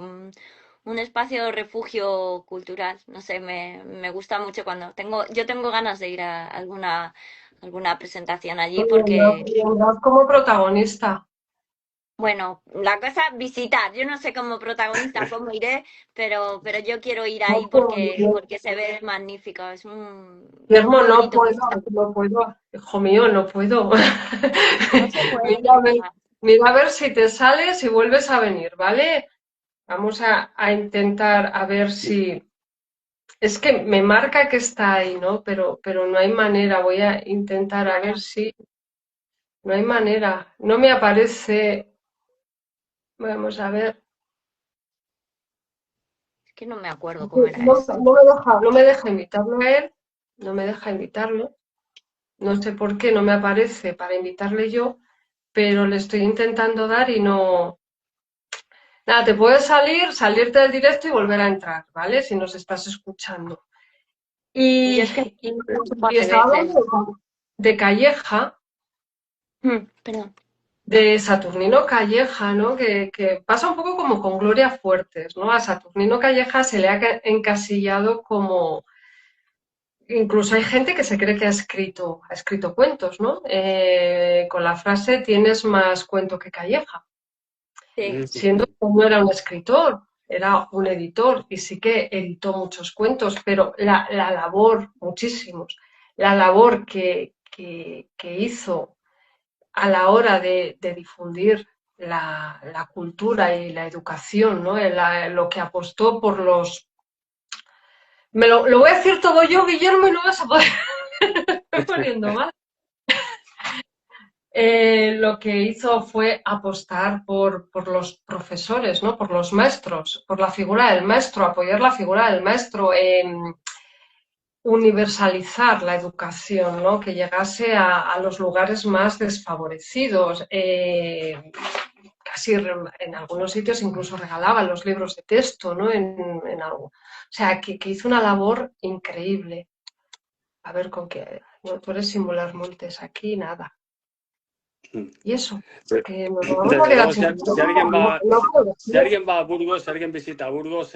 un espacio de refugio cultural. No sé, me gusta mucho cuando yo tengo ganas de ir a alguna presentación allí porque, Y andad como protagonista. bueno, la cosa, visitar. Yo no sé como protagonista cómo iré, pero yo quiero ir No ahí puedo, porque se ve magnífico. Es Guillermo, muy no bonito puedo, visitar. no puedo, hijo mío, no puedo. No se puede, Mira a ver, Elena. mira a ver si te sales y vuelves a venir, ¿vale? Vamos a intentar a ver si... Es que me marca que está ahí, ¿no? Pero no hay manera. Voy a intentar a ver si... No hay manera. No me aparece. Vamos a ver. Es que no me acuerdo cómo era No, esto. no me deja invitarlo a él. No me deja invitarlo. No sé por qué no me aparece para invitarle yo, pero le estoy intentando dar y no. Nada, te puedes salir, salirte del directo y volver a entrar, ¿vale? Si nos estás escuchando. Yo Y, es que y, lo he hecho un par y de estaba veces. hablando de Calleja, Perdón. de Saturnino Calleja, ¿no? Que pasa un poco como con Gloria Fuertes, ¿no? A Saturnino Calleja se le ha encasillado como... Incluso hay gente que se cree que ha escrito cuentos, ¿no? Con la frase tienes más cuento que Calleja, Sí, siendo que no era un escritor, era un editor y sí que editó muchos cuentos, pero la labor, muchísimos, la labor que hizo a la hora de difundir la cultura y la educación, ¿no? Lo que apostó por los... lo voy a decir todo yo, Guillermo, y no vas a poder me poniendo mal. Lo que hizo fue apostar por los profesores, ¿no? Por los maestros, por la figura del maestro, apoyar la figura del maestro, universalizar la educación, ¿no? Que llegase a los lugares más desfavorecidos. Casi en algunos sitios incluso regalaban los libros de texto, ¿no? En algo. O sea, que hizo una labor increíble. A ver con qué. No, tú eres singular Montes, aquí nada. Y eso, que nos vamos a Desde quedar luego, sin si alguien va a Burgos, si alguien visita Burgos,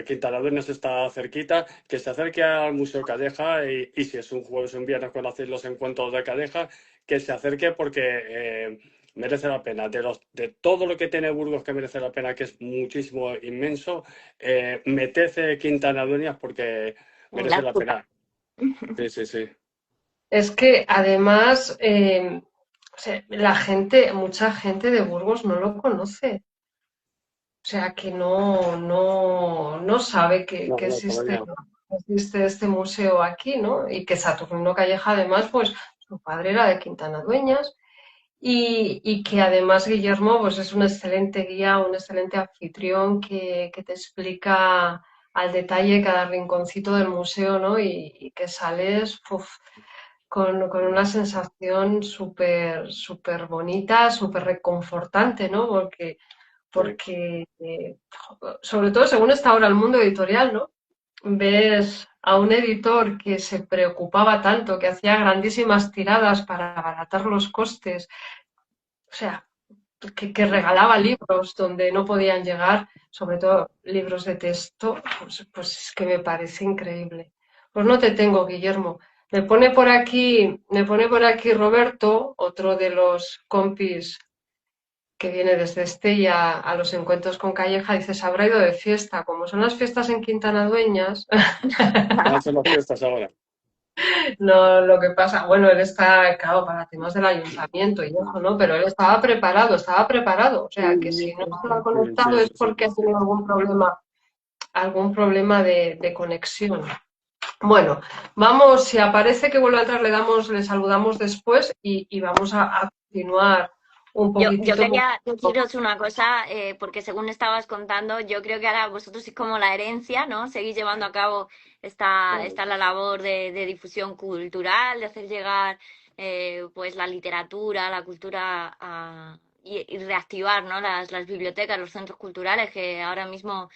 Quintana Dueñas está cerquita, que se acerque al Museo Calleja y si es un jueves o un viernes cuando hacéis los encuentros de Calleja, que se acerque porque merece la pena. De todo lo que tiene Burgos que merece la pena, que es muchísimo, inmenso, metece Quintana Dueñas porque merece la la fruta. pena. Sí, sí, sí. Es que además o sea, mucha gente de Burgos no lo conoce. O sea, que no sabe No, que no, todavía. existe este museo aquí, ¿no? Y que Saturnino Calleja, además, pues su padre era de Quintana Dueñas y que además Guillermo, pues es un excelente guía, un excelente anfitrión que te explica al detalle cada rinconcito del museo, ¿no? Y que sales, uf, con una sensación súper bonita, súper reconfortante, ¿no? Porque sobre todo según está ahora el mundo editorial, ¿no? Ves a un editor que se preocupaba tanto, que hacía grandísimas tiradas para abaratar los costes, o sea, que regalaba libros donde no podían llegar, sobre todo libros de texto, pues es que me parece increíble. Pues no te tengo, Guillermo. Me pone por aquí Roberto, otro de los compis que viene desde Estella a los encuentros con Calleja, dice, se habrá ido de fiesta. Como son las fiestas en Quintana Dueñas, Van a ser las fiestas ahora. no, lo que pasa, bueno, él está, claro, para temas del ayuntamiento y eso, ¿no? Pero él estaba preparado. O sea, que si no estaba Sí, conectado es sí, sí. porque ha tenido algún problema de conexión. Bueno, vamos, si aparece que vuelve a entrar, le saludamos después y vamos a continuar un Yo poquitito. quería deciros una cosa, porque según estabas contando, yo creo que ahora vosotros sois como la herencia, ¿no? Seguís llevando a cabo esta la labor de difusión cultural, de hacer llegar pues la literatura, la cultura y reactivar, ¿no? Las bibliotecas, los centros culturales, que ahora mismo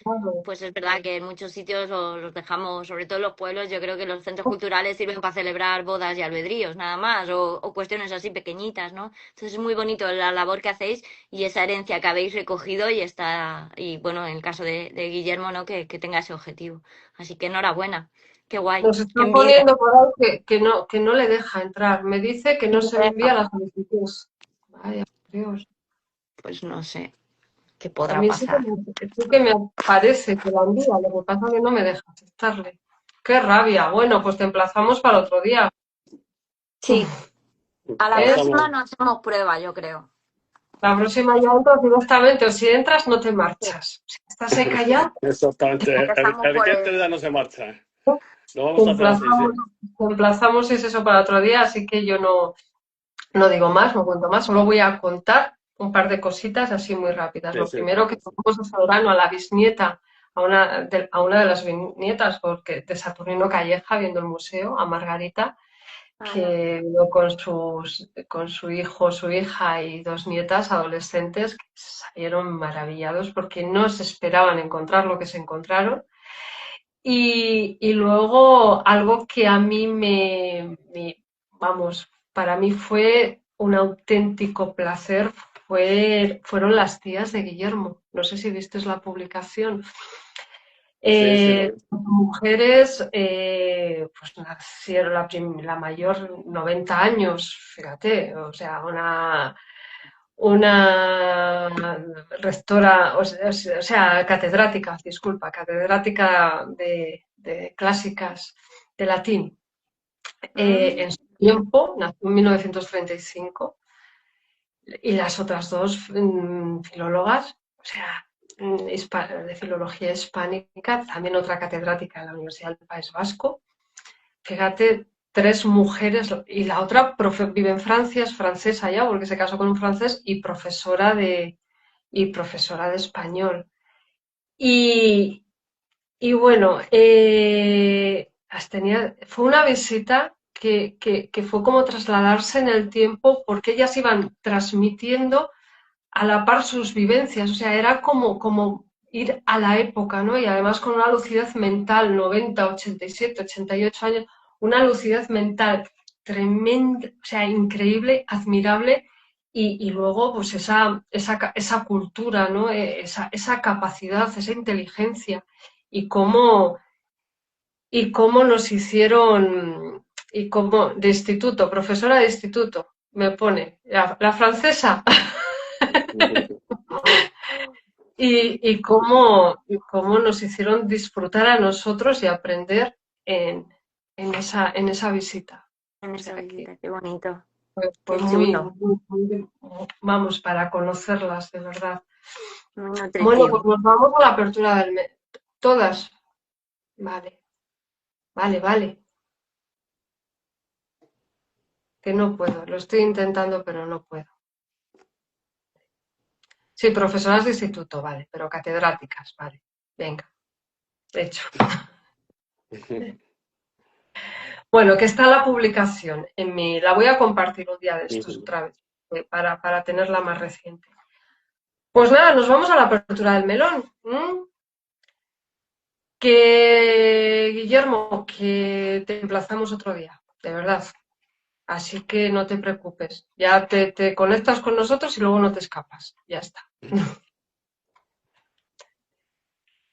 pues es verdad que en muchos sitios los dejamos, sobre todo en los pueblos, yo creo que los centros culturales sirven para celebrar bodas y albedríos, nada más, o cuestiones así pequeñitas, ¿no? Entonces es muy bonito la labor que hacéis y esa herencia que habéis recogido y bueno, en el caso de Guillermo, ¿no? Que tenga ese objetivo. Así que enhorabuena, qué guay, Nos qué está envidia. poniendo por ahí que no le deja entrar. Me dice que no se me envía las solicitudes. Vaya, Dios. Pues no sé qué A podrá mí pasar. sí que me parece que la envía, lo que pasa es que no me deja aceptarle. Qué rabia. Bueno, pues te emplazamos para otro día. Sí, a la ¿Eh? próxima nos hacemos prueba, yo creo. La próxima ya entras directamente, o si entras no te Sí, marchas. Si estás seca ya, Exactamente. empezamos El por que el... entre ya no se marcha. Lo te vamos a hacer así, sí. emplazamos, te emplazamos si es eso para otro día, así que yo no digo más, no cuento más, solo voy a contar un par de cositas así muy rápidas. Sí, Lo sí. primero que tuvimos ese verano a la bisnieta, a una de las bisnietas porque, de Saturnino Calleja viendo el museo, a Margarita, Ajá. que vino con su hijo, su hija y dos nietas adolescentes que salieron maravillados porque no se esperaban encontrar lo que se encontraron. Y luego algo que a mí vamos, para mí fue un auténtico placer, fueron las tías de Guillermo. No sé si viste la publicación. Sí, sí, lo vi. Mujeres, pues nacieron la mayor 90 años, fíjate, o sea, una rectora, o sea, catedrática, disculpa, catedrática de clásicas de latín. Mm. En su tiempo, nació en 1935, y las otras dos filólogas, o sea, de filología hispánica, también otra catedrática en la Universidad del País Vasco. Fíjate, tres mujeres, y la otra vive en Francia, es francesa ya, porque se casó con un francés, y profesora de español. Y, y bueno, fue una visita que fue como trasladarse en el tiempo, porque ellas iban transmitiendo a la par sus vivencias, o sea, era como ir a la época, ¿no? Y además con una lucidez mental, 90, 87, 88 años, una lucidez mental tremenda, o sea, increíble, admirable, y luego pues esa cultura, ¿no? Esa capacidad, esa inteligencia, y cómo nos hicieron, y cómo, de instituto, profesora de instituto, me pone, la francesa. Y cómo nos hicieron disfrutar a nosotros y aprender en esa visita. En O esa sea que visita, qué bonito, fue qué muy, chulo, muy, vamos, para conocerlas, de verdad. muy Bueno, pues nutritivo. nos vamos a la apertura del mes. Todas. Vale, vale, vale. Que no puedo. Lo estoy intentando, pero no puedo. Sí, profesoras de instituto, vale, pero catedráticas, vale. Venga, hecho. Bueno, que está la publicación la voy a compartir un día de estos Ujú. otra vez, para tenerla más reciente. Pues nada, nos vamos a la apertura del melón. Que, Guillermo, que te emplazamos otro día, de verdad. Así que no te preocupes. Ya te conectas con nosotros y luego no te escapas. Ya está.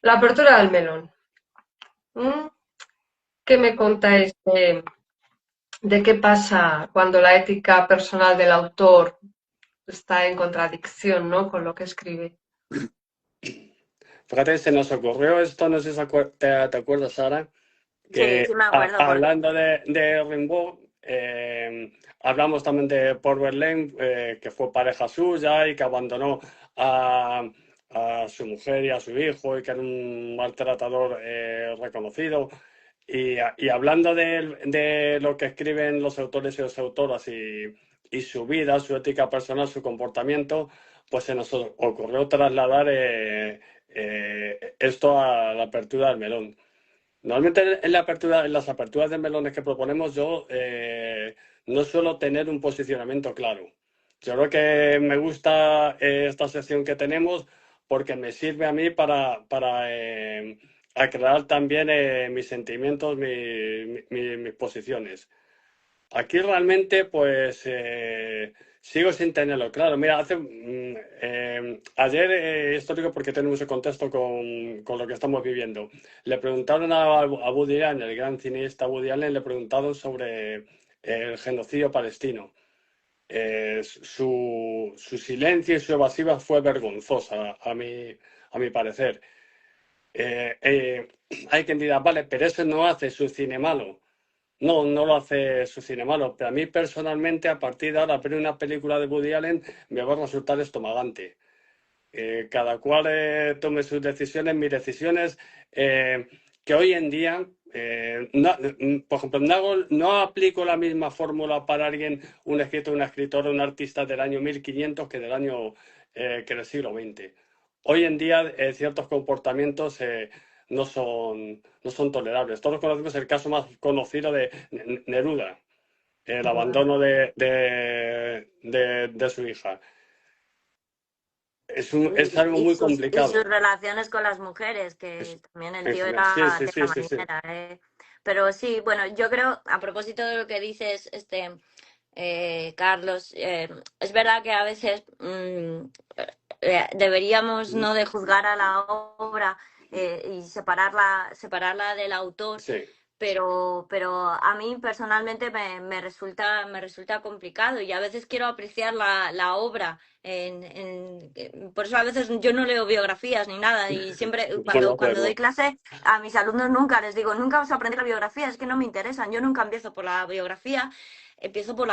La apertura del melón. ¿Mm? ¿Qué me contáis de qué pasa cuando la ética personal del autor está en contradicción, ¿no?, con lo que escribe? Fíjate, se nos ocurrió esto, no sé si te acuerdas, Sara, Sí, sí que me acuerdo, porque hablando de Rimbaud, hablamos también de Paul Verlaine, que fue pareja suya y que abandonó a, a su mujer y a su hijo y que era un maltratador reconocido. Y hablando de lo que escriben los autores y las autoras y su vida, su ética personal, su comportamiento, pues se nos ocurrió trasladar esto a la apertura del melón. Normalmente en las aperturas de melones que proponemos yo no suelo tener un posicionamiento claro. Yo creo que me gusta esta sección que tenemos porque me sirve a mí para aclarar también mis sentimientos, mis posiciones. Aquí realmente, pues, sigo sin tenerlo claro. Mira, ayer, esto digo porque tenemos el contexto con lo que estamos viviendo. Le preguntaron a Woody Allen, el gran cineasta Woody Allen, le preguntaron sobre el genocidio palestino. Su silencio y su evasiva fue vergonzosa, a mi parecer. Eh, eh, Hay quien dirá, vale, pero eso no hace su cine malo. No, no lo hace su cine malo, pero a mí personalmente, a partir de ahora, ver una película de Woody Allen me va a resultar estomagante. Cada cual tome sus decisiones, mis decisiones, que hoy en día, por ejemplo, no aplico la misma fórmula para alguien, un escritor, una escritora, un artista del año 1500 que que del siglo XX. Hoy en día, ciertos comportamientos no son tolerables. Todos conocemos el caso más conocido de Neruda, el abandono de su hija. Es algo muy y sus complicado. relaciones con las mujeres, Es, que también el tío sí, era sí, de sí, la sí, sí. manera, ¿eh? Pero sí, bueno, yo creo, a propósito de lo que dices, Carlos, es verdad que a veces deberíamos no de juzgar a la obra y separarla del autor, Sí, pero a mí personalmente me resulta complicado y a veces quiero apreciar la obra. Por eso a veces yo no leo biografías ni nada y siempre pues lo cuando doy mismo. clase a mis alumnos nunca les digo, nunca vas a aprender la biografía, es que no me interesan, yo nunca empiezo por la biografía, empiezo por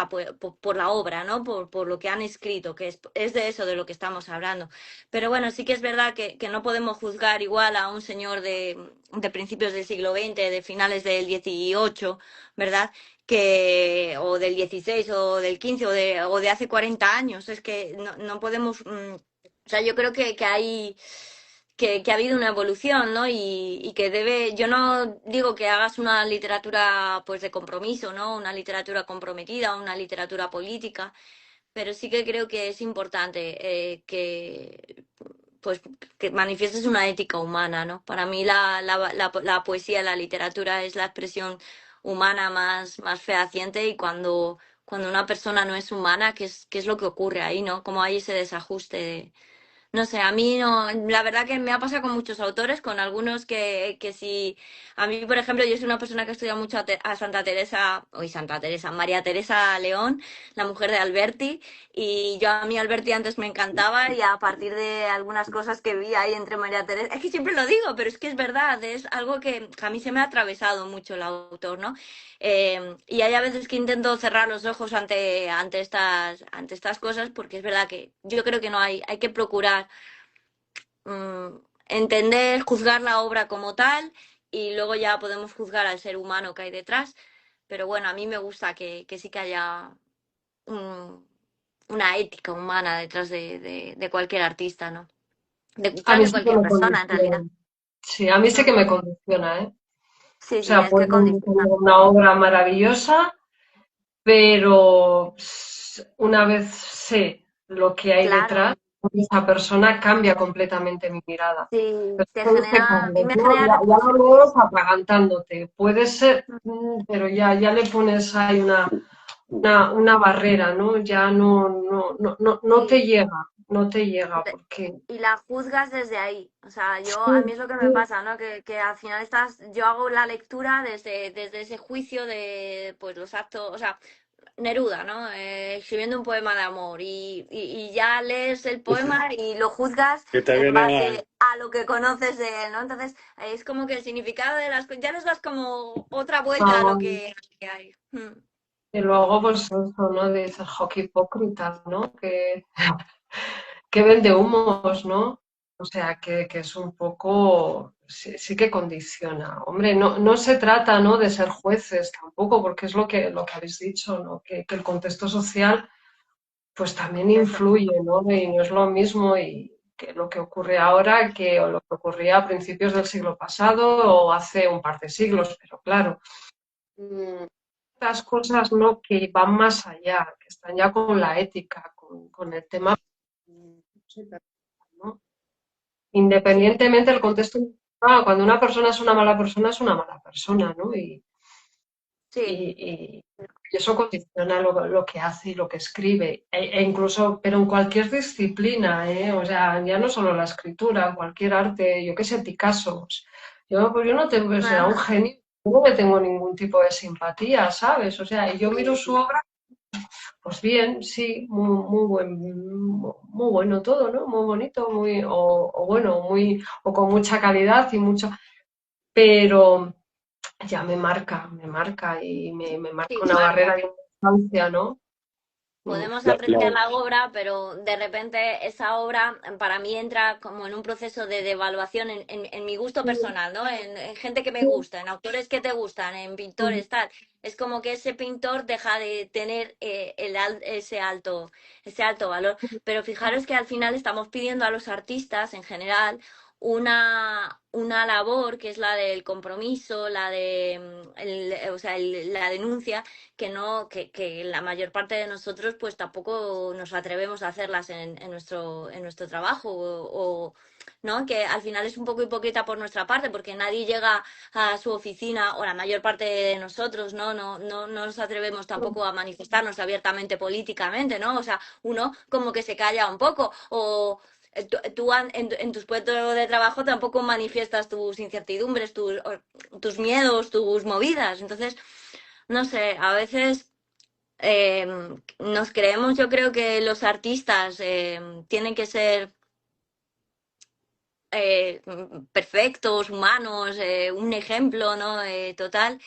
la obra, ¿no? Por lo que han escrito, que es de eso de lo que estamos hablando. Pero bueno, sí que es verdad que no podemos juzgar igual a un señor de principios del siglo XX, de finales del XVIII, ¿verdad? O del XVI o del XV o de hace 40 años. Es que no podemos. O sea, yo creo que hay. Que ha habido una evolución, ¿no? Y que debe, yo no digo que hagas una literatura pues de compromiso, ¿no? Una literatura comprometida, una literatura política, pero sí que creo que es importante pues que manifiestes una ética humana, ¿no? Para mí la poesía, la literatura es la expresión humana más fehaciente y cuando una persona no es humana, ¿qué es lo que ocurre ahí, ¿no? Cómo hay ese desajuste. No sé, a mí no, la verdad que me ha pasado con muchos autores, con algunos que sí, a mí, por ejemplo, yo soy una persona que estudia mucho a Santa Teresa, hoy Santa Teresa, María Teresa León, la mujer de Alberti, y yo a mí Alberti antes me encantaba y a partir de algunas cosas que vi ahí entre María Teresa, es que siempre lo digo, pero es que es verdad, es algo que a mí se me ha atravesado mucho el autor, ¿no? Y hay a veces que intento cerrar los ojos ante estas cosas porque es verdad que yo creo que no hay que procurar entender, juzgar la obra como tal y luego ya podemos juzgar al ser humano que hay detrás. Pero bueno, a mí me gusta que sí que haya un- una ética humana detrás de cualquier artista, ¿no? A Detrás mí de sí que cualquier me persona, en realidad. condiciona. Sí, a mí sí Mm. que me condiciona, ¿eh? Sí, O sí, sea, es que puedo condiciona. tener una obra maravillosa, pero una vez sé lo que hay Claro, detrás, esa persona cambia completamente mi mirada. sí, Pero te como dice genera, a mí Carlos, me ¿no? genera Ya repulsión. lo veo apagantándote. Puede ser, pero ya le pones ahí una barrera, ¿no? Ya no te Sí, llega, no te llega, porque y la juzgas desde ahí. O sea, a mí sí, es lo que me sí, pasa, ¿no? Que al final yo hago la lectura desde ese juicio de, pues, los actos, o sea, Neruda, ¿no? Escribiendo un poema de amor y ya lees el poema y lo juzgas que te en viene a... base a lo que conoces de él, ¿no? Entonces, es como que el significado de las cosas, ya les das como otra vuelta a lo vamos, que hay. y luego pues eso, ¿no? De ese hockey hipócrita, ¿no? Que vende humos, ¿no? O sea, que es un poco, sí que condiciona. Hombre, no se trata, ¿no? De ser jueces tampoco, porque es lo que habéis dicho, ¿no? Que el contexto social pues también Eso. influye, ¿no? Y no es lo mismo y que lo que ocurre ahora que o lo que ocurría a principios del siglo pasado o hace un par de siglos, pero claro, estas cosas, ¿no? Que van más allá, que están ya con la ética, con el tema, ¿no? Sí, Independientemente del contexto, cuando una persona es una mala persona, ¿no? sí. Y eso condiciona lo que hace y lo que escribe, e incluso, pero en cualquier disciplina, ¿eh? O sea, ya no solo la escritura, cualquier arte, yo qué sé, Picasso. Pues yo no tengo, pues, será un Ah, genio, no le tengo ningún tipo de simpatía, ¿sabes? O sea, y yo miro sí, su obra, pues bien, sí, muy bueno todo, ¿no? Muy bonito, o bueno, o con mucha calidad y mucho, pero ya me marca y me marca sí, una barrera marca. de distancia, ¿no? Mm. Podemos Lo, apreciar lo- la obra, pero de repente esa obra para mí entra como en un proceso de devaluación en mi gusto personal, ¿no? En gente que me gusta, en autores que te gustan, en pintores, tal. Es como que ese pintor deja de tener ese alto valor. Pero fijaros que al final estamos pidiendo a los artistas en general una labor que es la del compromiso, la de o sea, la denuncia que la mayor parte de nosotros pues tampoco nos atrevemos a hacerlas en nuestro trabajo ¿no? Que al final es un poco hipócrita por nuestra parte porque nadie llega a su oficina o la mayor parte de nosotros no nos atrevemos tampoco a manifestarnos abiertamente políticamente, ¿no? O sea, uno como que se calla un poco o tú en tus puestos de trabajo tampoco manifiestas tus incertidumbres, tus miedos, tus movidas. Entonces, no sé, a veces eh, nos creemos, yo creo que los artistas tienen que ser perfectos, humanos, un ejemplo, ¿no? Total,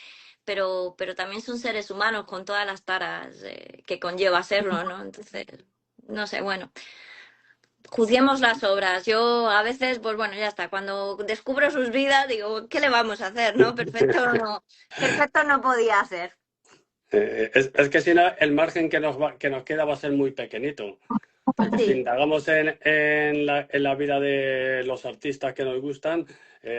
pero también son seres humanos con todas las taras que conlleva serlo, ¿no? Entonces, no sé, bueno, juzguemos las obras. Yo a veces, pues bueno, ya está, cuando descubro sus vidas digo, ¿qué le vamos a hacer, no? Perfecto no podía ser. es que si no, el margen que nos queda va a ser muy pequeñito. Porque si Sí, indagamos en la vida de los artistas que nos gustan,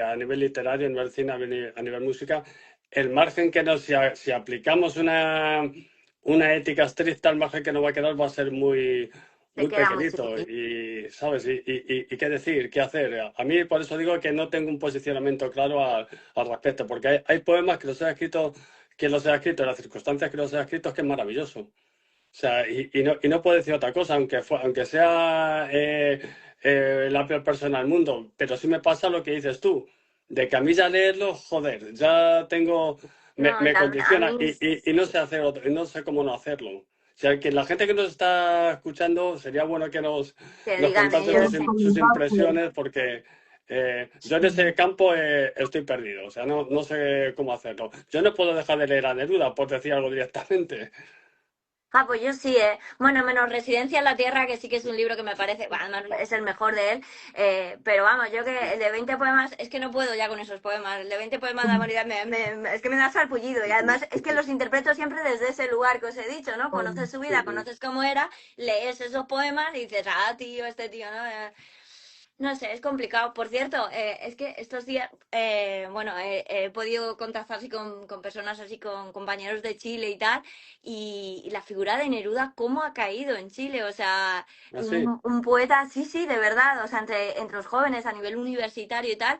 a nivel literario, a nivel cine, a nivel música, el margen que nos, si aplicamos una ética estricta, el margen que nos va a quedar va a ser muy, se muy queda muy pequeñito. chiquitín. Y, ¿sabes? Y qué decir, qué hacer. A mí por eso digo que no tengo un posicionamiento claro al respecto, porque hay poemas que los he escrito en las circunstancias que los he escrito, es que es maravilloso. O sea, y no puedo decir otra cosa, aunque sea la peor persona del mundo, pero sí me pasa lo que dices tú, de que a mí ya leerlo, joder, ya tengo, No, me a condiciona mí y no sé hacer no sé cómo no hacerlo. O sea, que la gente que nos está escuchando, sería bueno que que nos digan contase ellos, sí. sus impresiones, porque yo en ese campo estoy perdido, o sea, no sé cómo hacerlo. Yo no puedo dejar de leer a Neruda, por decir algo directamente. Ah, pues yo sí, ¿eh? Bueno, menos Residencia en la Tierra, que sí que es un libro que me parece, bueno, además es el mejor de él, pero vamos, yo que el de 20 poemas, es que no puedo ya con esos poemas, el de 20 poemas de humanidad es que me da sarpullido y además es que los interpreto siempre desde ese lugar que os he dicho, ¿no? Conoces su vida, conoces cómo era, lees esos poemas y dices, ah, tío, este tío, ¿no? No sé, es complicado. Por cierto, es que estos días, bueno, he podido contactar así con personas así, con compañeros de Chile y tal, y la figura de Neruda, ¿cómo ha caído en Chile? O sea, Así. un poeta, sí, sí, de verdad, o sea, entre los jóvenes a nivel universitario y tal,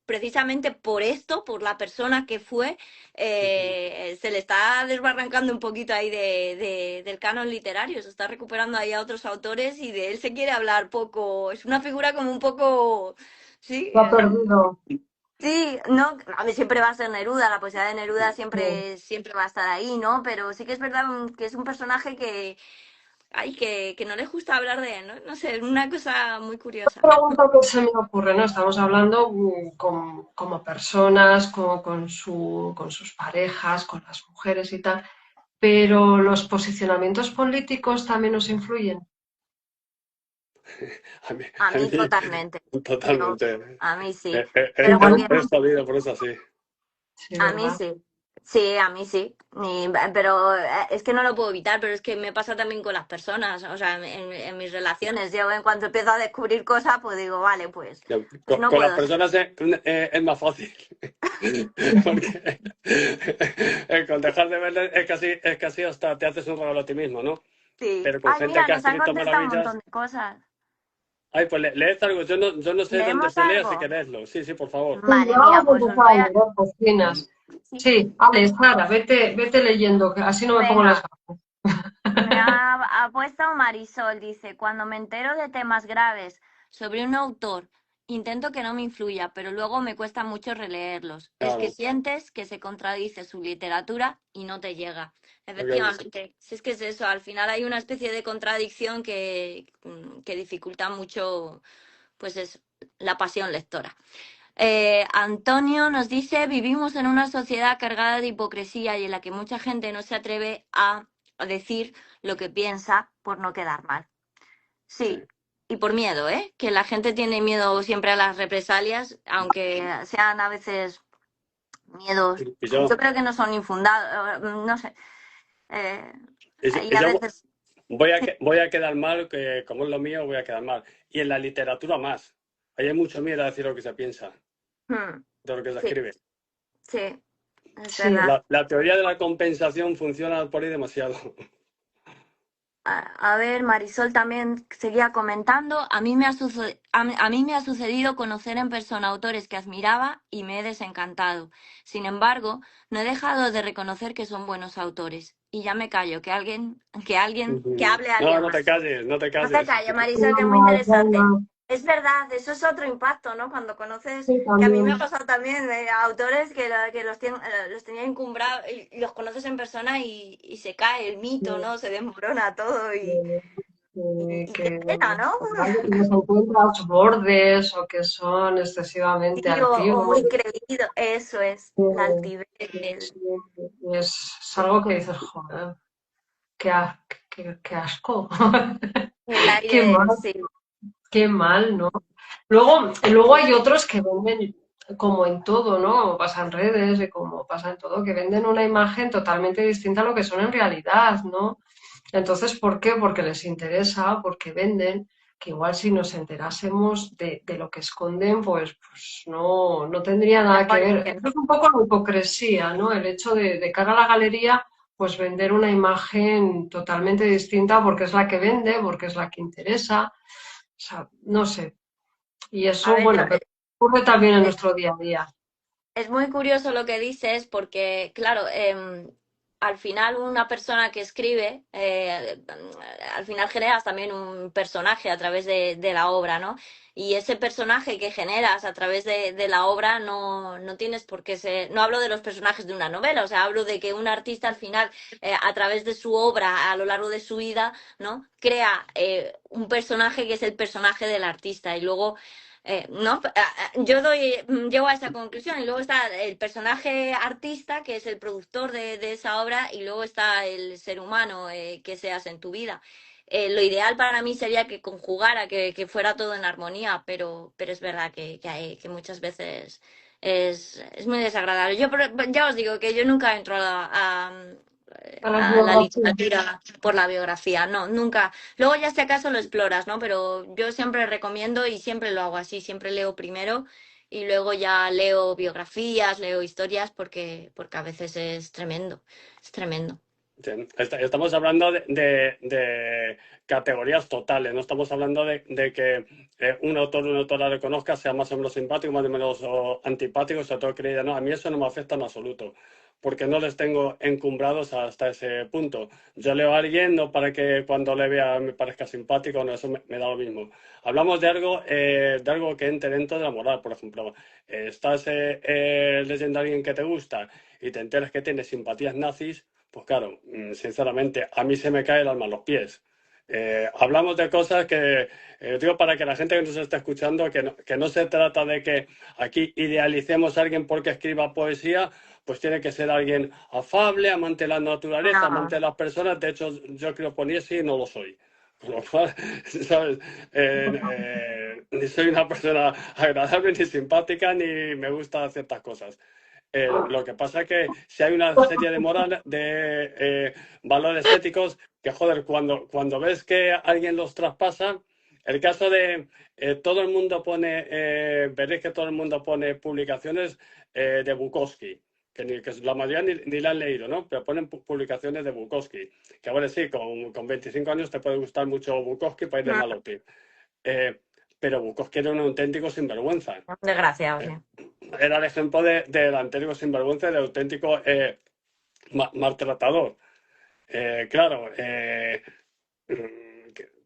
precisamente por esto, por la persona que fue, se le está desbarrancando un poquito ahí del canon literario, se está recuperando ahí a otros autores y de él se quiere hablar poco. Es una figura como un poco, sí, Lo ha perdido. sí, no, a ver, siempre va a ser Neruda, la poesía de Neruda Sí. siempre va a estar ahí, ¿no? Pero sí que es verdad que es un personaje ay, que no le gusta hablar de él, ¿no? No sé, es una cosa muy curiosa. Pregunta que se me ocurre, ¿no? Estamos hablando como personas, con sus parejas, con las mujeres y tal, pero los posicionamientos políticos también nos influyen. A A mí mí, totalmente, yo, totalmente. a mí sí, pero Igual, porque He sabido, por eso así. sí, a mí ¿verdad? sí, sí, a mí sí. Pero es que no lo puedo evitar, pero es que me pasa también con las personas, o sea, en mis relaciones. Yo en cuanto empiezo a descubrir cosas, pues digo, vale, pues no Con las puedo. personas es más fácil. Porque con dejar de verle es casi hasta te haces un regalo a ti mismo, ¿no? Sí. Pero con Ay, gente mira, que ha nos han escrito contestado un maravillas. montón de cosas. Ay, pues leed algo. Yo no sé dónde ¿Leemos se lee, así que algo? leedlo. Sí, sí, por favor. Sí, Vale, mira, vamos a pues os empezar voy a a... leer cocinas. Sí, Sí, vale, Sara, vete leyendo, que así no me pongo las venga. gafas. Me ha puesto Marisol, dice, cuando me entero de temas graves sobre un autor, intento que no me influya, pero luego me cuesta mucho releerlos. Es que Claro, sientes que se contradice su literatura y no te llega. ok. Efectivamente, si es que es eso, al final hay una especie de contradicción que dificulta mucho, pues es la pasión lectora. Antonio nos dice, vivimos en una sociedad cargada de hipocresía y en la que mucha gente no se atreve a decir lo que piensa por no quedar mal. Sí. Sí, y por miedo, ¿eh? Que la gente tiene miedo siempre a las represalias, aunque sean a veces miedos, Y yo yo, creo que no son infundados, no sé. eh, y y a yo veces, sí, voy a quedar mal, que como es lo mío, voy a quedar mal. Y en la literatura más. Ahí hay mucho miedo a decir lo que se piensa, hmm, de lo que se sí, escribe. sí, es Sí, verdad. La teoría de la compensación funciona por ahí demasiado. A ver, Marisol también seguía comentando. A mí me ha sucedido conocer en persona autores que admiraba y me he desencantado. Sin embargo, no he dejado de reconocer que son buenos autores. Y ya me callo, que hable No, alguien no te más. calles, no te No te calles. calles, ya, Marisol, que es muy interesante. ya, Es verdad, eso es otro impacto, ¿no? Cuando conoces, sí, que a mí me ha también. pasado también, autores que los tenía encumbrados y los conoces en persona y se cae el mito, Sí, ¿no? Se desmorona todo y qué que pena, ¿no? los encuentras bordes o que son excesivamente Sí, o altivos. muy creído, eso es, la altivez, Es algo que dices, joder, qué, qué asco, el qué mal, aire, sí. qué mal, ¿no? Luego hay otros que venden, como en todo, ¿no? Pasa en redes y como pasa en todo, que venden una imagen totalmente distinta a lo que son en realidad, ¿no? Entonces, ¿por qué? Porque les interesa, porque venden, que igual si nos enterásemos de lo que esconden, pues no tendría nada que Mejor ver. que Eso no. es un poco la hipocresía, ¿no? El hecho de cara a la galería, pues vender una imagen totalmente distinta porque es la que vende, porque es la que interesa. O sea, no sé. Y A eso, ver, bueno, pero ocurre también en nuestro día a día. es muy curioso lo que dices porque, claro, al final una persona que escribe, al final generas también un personaje a través de la obra, ¿no? Y ese personaje que generas a través de la obra no tienes por qué ser, no hablo de los personajes de una novela, o sea, hablo de que un artista al final, a través de su obra, a lo largo de su vida, ¿no? Crea un personaje que es el personaje del artista y luego no, llego a esa conclusión y luego está el personaje artista, que es el productor de esa obra, y luego está el ser humano que seas en tu vida. Lo ideal para mí sería que conjugara, que fuera todo en armonía, pero es verdad que muchas veces es muy desagradable. Ya os digo que yo nunca entro A las a la biografías. literatura por la biografía. No, nunca. Luego ya si acaso lo exploras, ¿no? Pero yo siempre recomiendo y siempre lo hago así, siempre leo primero y luego ya leo biografías, leo historias porque a veces es tremendo. Sí, estamos hablando de categorías totales, no estamos hablando de que un autor o una autora le conozca, sea más o menos simpático, más o menos antipático, sobre todo creída. No, a mí eso no me afecta en absoluto, porque no les tengo encumbrados hasta ese punto. Yo leo a alguien no para que cuando le vea me parezca simpático, no, eso me da lo mismo. Hablamos de algo que entre dentro de la moral, por ejemplo. Estás leyendo a alguien que te gusta y te enteras que tiene simpatías nazis. Pues claro, sinceramente, a mí se me cae el alma a los pies. Hablamos de cosas que, digo, para que la gente que nos está escuchando, que no se trata de que aquí idealicemos a alguien porque escriba poesía, pues tiene que ser alguien afable, amante de la naturaleza, amante No, de las personas. De hecho, yo creo ponía sí y no lo soy. Con lo cual, ¿sabes? Ni soy una persona agradable, ni simpática, ni me gustan ciertas cosas. Lo que pasa es que si hay una serie de moral, de valores éticos, que joder, cuando ves que alguien los traspasa, el caso de todo el mundo pone, veréis que todo el mundo pone publicaciones de Bukowski, que la mayoría ni la han leído, ¿no? Pero ponen publicaciones de Bukowski, que bueno, sí, con 25 años te puede gustar mucho Bukowski para ir de malote. Pero Bukowski era un auténtico sinvergüenza. desgraciado, sí. Era el ejemplo del auténtico sinvergüenza, del auténtico maltratador. Claro,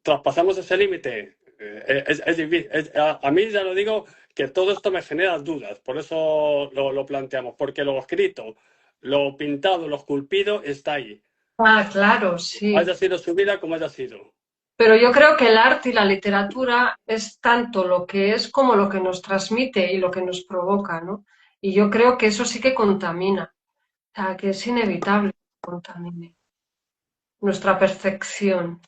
traspasamos ese límite. Es difícil. A mí ya lo digo que todo esto me genera dudas, por eso lo planteamos, porque lo escrito, lo pintado, lo esculpido está ahí. Ah, claro, sí. Haya sido su vida como haya sido. Pero yo creo que el arte y la literatura es tanto lo que es como lo que nos transmite y lo que nos provoca, ¿no? Y yo creo que eso sí que contamina, o sea, que es inevitable que contamine nuestra percepción,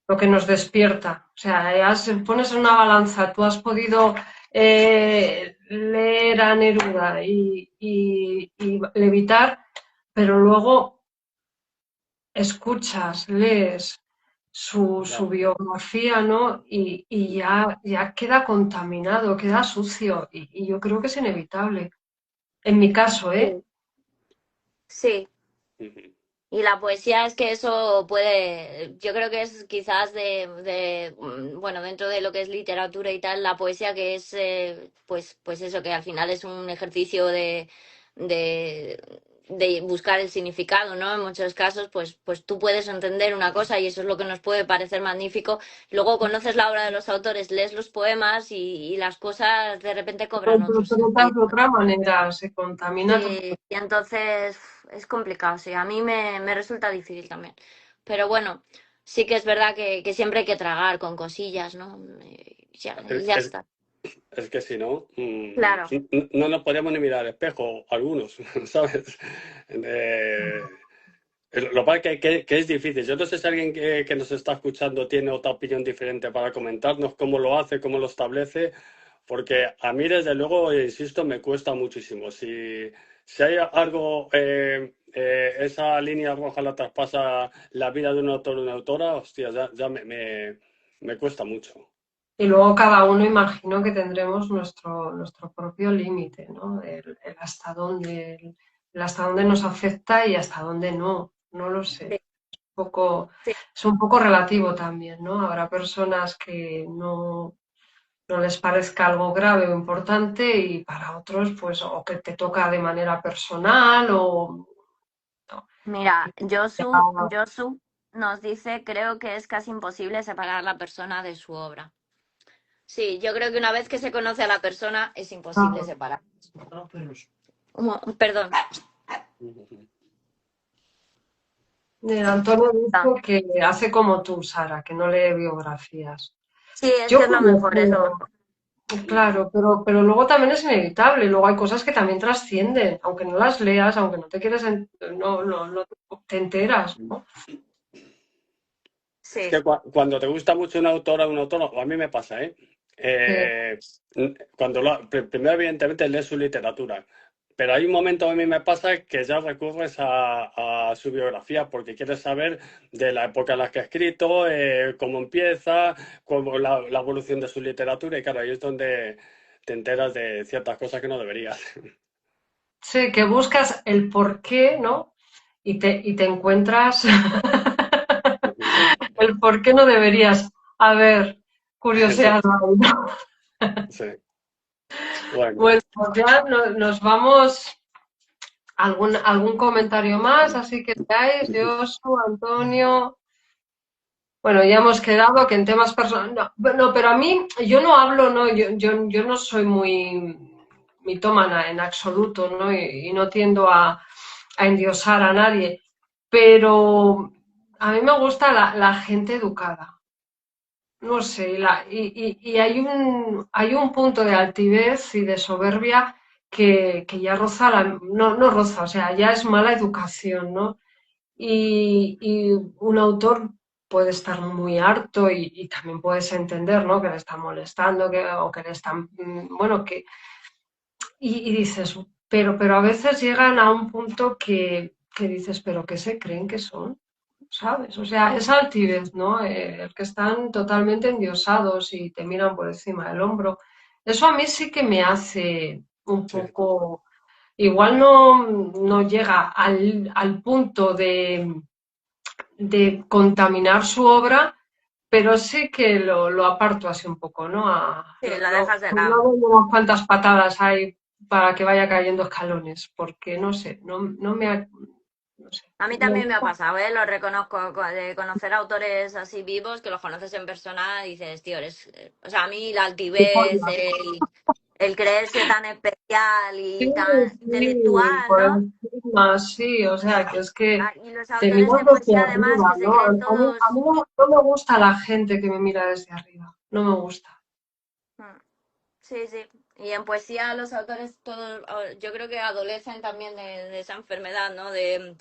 lo que nos despierta. O sea, pones en una balanza, tú has podido leer a Neruda y levitar, pero luego escuchas, lees su Claro. biografía, ¿no? Y ya queda contaminado, queda sucio. Y yo creo que es inevitable. En mi caso, ¿eh? Sí. Sí. Ujú. Y la poesía es que eso puede, yo creo que es quizás bueno, dentro de lo que es literatura y tal, la poesía que es, pues eso, que al final es un ejercicio de, de buscar el significado, ¿no? En muchos casos, pues tú puedes entender una cosa y eso es lo que nos puede parecer magnífico. Luego conoces la obra de los autores, lees los poemas y las cosas de repente Lo cobran otro interpretas sentido. de otra manera, se contamina todo. Sí, y entonces es complicado, sí, a mí me resulta difícil también. Pero bueno, sí que es verdad que siempre hay que tragar con cosillas, ¿no? Y ya Es, está. es que si no, Claro. no nos podemos ni mirar al espejo, algunos, ¿sabes? Eh, lo que pasa es que es difícil. Yo no sé si alguien que nos está escuchando tiene otra opinión diferente para comentarnos cómo lo hace, cómo lo establece, porque a mí, desde luego, insisto, me cuesta muchísimo. Si hay algo, esa línea roja la traspasa la vida de un autor o una autora, hostia, ya me cuesta mucho. Y luego cada uno imagino que tendremos nuestro propio límite, ¿no? El hasta dónde nos afecta y hasta dónde no. No lo Sí, sé. Poco, sí. es un poco relativo también, ¿no? Habrá personas que no les parezca algo grave o importante y para otros, pues, o que te toca de manera personal o... no. Mira, Josu nos dice, creo que es casi imposible separar a la persona de su obra. Sí, yo creo que una vez que se conoce a la persona es imposible separar. Perdón. Antonio Ah, dijo que hace como tú, Sara, que no lee biografías. sí, es que Yo es lo como mejor eso. claro, pero luego también es inevitable, luego hay cosas que también trascienden, aunque no las leas, aunque no te quieres, no te enteras, ¿no? Es Sí, que cuando te gusta mucho una autora o un autor, o a mí me pasa, ¿eh? Que, Eh, Primero, evidentemente, lees su literatura, pero hay un momento a mí me pasa que ya recurres a su biografía porque quieres saber de la época en la que ha escrito, cómo empieza, cómo la evolución de su literatura y claro, ahí es donde te enteras de ciertas cosas que no deberías. Sí, que buscas el por qué, ¿no? Y te encuentras el por qué no deberías haber curioseado Exacto. ahí, ¿no? Sí. Bueno, Bueno, pues ya nos vamos. ¿Algún comentario más? Así que veáis, Josu, Antonio. Bueno, ya hemos quedado que en temas personales. No, bueno, pero a mí, yo no hablo, ¿no? Yo no soy muy mitómana en absoluto, ¿no? Y no tiendo a endiosar a nadie. Pero a mí me gusta la gente educada. No sé, y hay un punto de altivez y de soberbia que ya roza no roza, o sea, ya es mala educación, ¿no? Y un autor puede estar muy harto y también puedes entender, ¿no? Que le están molestando, o que le están, bueno, y dices, pero a veces llegan a un punto que dices, pero ¿qué se creen que son? ¿Sabes? O sea, es altivez, ¿no? El que están totalmente endiosados y te miran por encima del hombro. Eso a mí sí que me hace un sí, poco, igual no llega al punto de contaminar su obra, pero sí que lo aparto así un poco, ¿no? Sí, lo dejas de No lado. doy unas cuantas patadas ahí para que vaya cayendo escalones, porque no sé, no sé, A mí también me ha pasado, ¿eh? Lo reconozco, de conocer autores así vivos, que los conoces en persona y dices, tío, eres... O sea, a mí la altivez, el creerse tan especial Sí, y tan sí, intelectual, por ¿no? encima, sí, o sea, que es que Ah, y los te autores miras de desde poesía, además, arriba, que se ¿no? creen A mí todos... no me gusta la gente que me mira desde arriba, no me gusta. Mm, sí, sí. Y en poesía los autores todos, yo creo que adolecen también de esa enfermedad, ¿no? De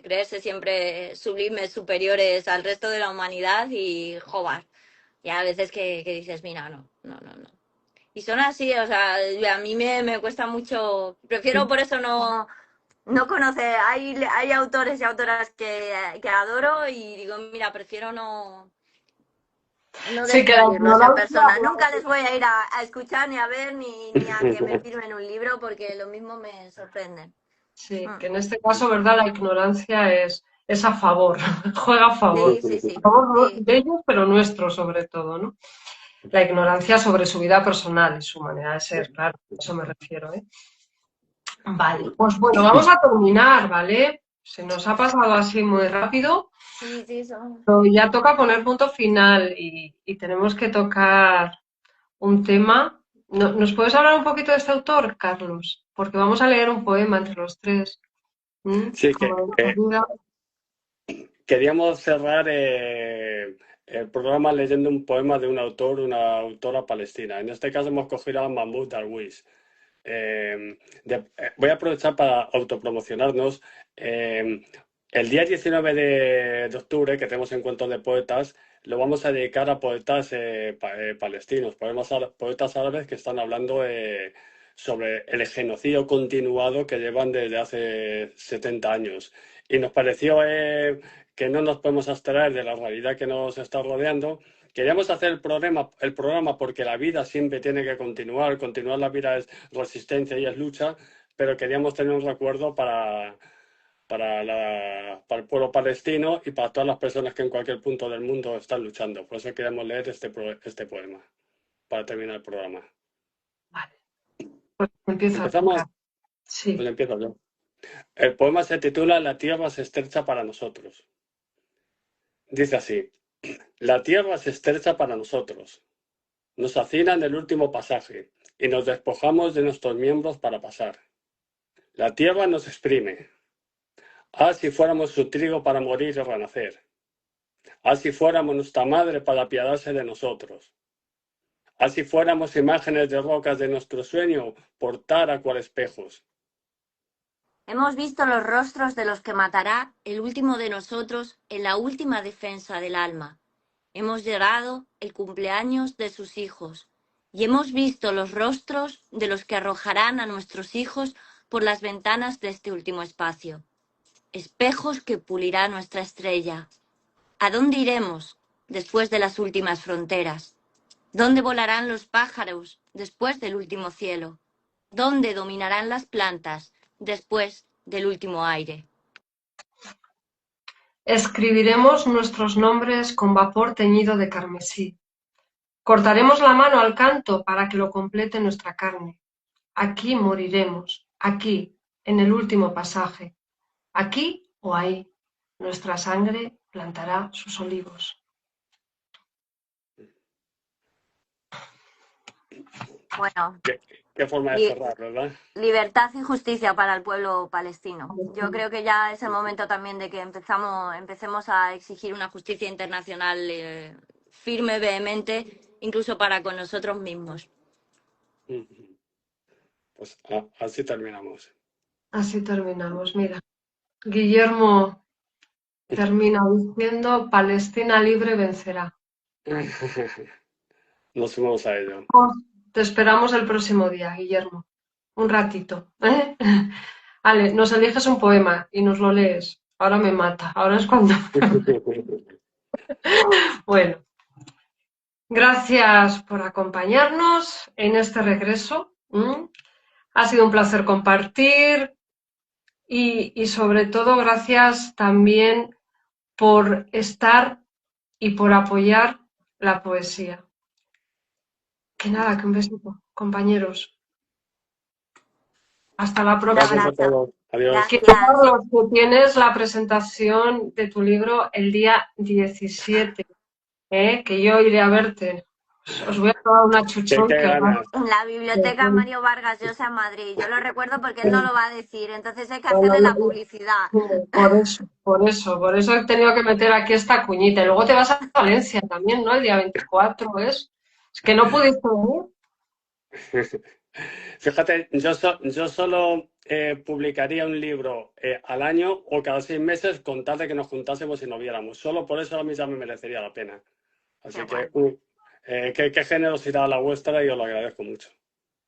creerse siempre sublimes, superiores al resto de la humanidad y joder. Y a veces que dices, mira, no, no, no, no. Y son así, o sea, a mí me cuesta mucho, prefiero por eso no conocer, hay autores y autoras que adoro y digo, mira, prefiero no Sí, que la descubrirlos en ignorancia, persona. Nunca les voy a ir a escuchar ni a ver ni a que me firmen un libro porque lo mismo me sorprenden. sí, Mm. que en este caso, ¿verdad? La ignorancia es a favor, juega a favor. Sí, sí, A sí, favor sí. de ellos, pero nuestro sobre todo, ¿no? La ignorancia sobre su vida personal y su manera de ser, claro, a eso me refiero, ¿eh? Vale, pues bueno, vamos a terminar, ¿vale? Se nos ha pasado así muy rápido, Sí, sí, son. pero ya toca poner punto final y tenemos que tocar un tema. ¿Nos puedes hablar un poquito de este autor, Carlos? Porque vamos a leer un poema entre los tres. sí, Como de la vida. queríamos cerrar el programa leyendo un poema de un autor, una autora palestina. En este caso hemos cogido a Mahmoud Darwish. Voy a aprovechar para autopromocionarnos. El día 19 de octubre, que tenemos encuentro de poetas, lo vamos a dedicar a poetas palestinos, poetas árabes que están hablando sobre el genocidio continuado que llevan desde hace 70 años. Y nos pareció que no nos podemos abstraer de la realidad que nos está rodeando. Queríamos hacer el programa porque la vida siempre tiene que continuar la vida es resistencia y es lucha, pero queríamos tener un recuerdo para el pueblo palestino y para todas las personas que en cualquier punto del mundo están luchando. Por eso queremos leer este poema, para terminar el programa. Vale, pues empieza tú, ¿Empezamos? Carlos. Sí. Pues empiezo yo. El poema se titula La tierra se estrecha para nosotros. Dice así: La tierra se estrecha para nosotros. Nos hacinan el último pasaje y nos despojamos de nuestros miembros para pasar. La tierra nos exprime. Ah, si fuéramos su trigo para morir y renacer. Ah, si fuéramos nuestra madre para apiadarse de nosotros. Ah, si fuéramos imágenes de rocas de nuestro sueño, portar a cual espejos. Hemos visto los rostros de los que matará el último de nosotros en la última defensa del alma. Hemos llegado el cumpleaños de sus hijos. y hemos visto los rostros de los que arrojarán a nuestros hijos por las ventanas de este último espacio. Espejos que pulirá nuestra estrella. ¿A dónde iremos después de las últimas fronteras? ¿Dónde volarán los pájaros después del último cielo? ¿Dónde dominarán las plantas después del último aire? Escribiremos nuestros nombres con vapor teñido de carmesí. Cortaremos la mano al canto para que lo complete nuestra carne. Aquí moriremos, aquí, en el último pasaje. Aquí o ahí, nuestra sangre plantará sus olivos. Bueno, Qué forma de cerrar, ¿verdad? libertad y justicia para el pueblo palestino. Yo creo que ya es el momento también de que empecemos a exigir una justicia internacional firme, vehemente, incluso para con nosotros mismos. Pues así terminamos. Así terminamos, mira. Guillermo termina diciendo: Palestina libre vencerá. Nos fuimos a ello. Te esperamos el próximo día, Guillermo. Un ratito, ¿eh? Ale, nos eliges un poema y nos lo lees. Ahora me mata, ahora es cuando... Bueno, gracias por acompañarnos en este regreso. Ha sido un placer compartir y sobre todo gracias también por estar y por apoyar la poesía. Que nada, que un besito, compañeros. Hasta la próxima. Gracias a todos. Adiós. Que Carlos, que tienes la presentación de tu libro el día 17, que yo iré a verte. Os voy a tomar una chuchón. Qué ganas. En la biblioteca Mario Vargas Llosa en Madrid. Yo lo recuerdo porque él no lo va a decir, entonces hay que hacerle la publicidad. Por eso he tenido que meter aquí esta cuñita. Y luego te vas a Valencia también, ¿no? El día 24 es. Es que no pudiste venir. Fíjate, yo solo publicaría un libro al año o cada 6 meses con tal de que nos juntásemos y nos viéramos. Solo por eso a mí ya me merecería la pena. Así que qué generosidad la vuestra y os lo agradezco mucho.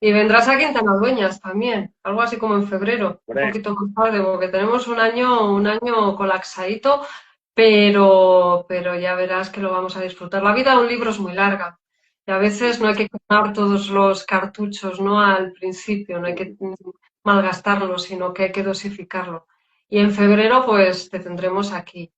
Y vendrás a Quintana Dueñas también, algo así como en febrero, un poquito más tarde, porque tenemos un año colapsadito, pero ya verás que lo vamos a disfrutar. La vida de un libro es muy larga y a veces no hay que quemar todos los cartuchos, ¿no? Al principio, no hay que malgastarlos, sino que hay que dosificarlo. Y en febrero, pues te tendremos aquí.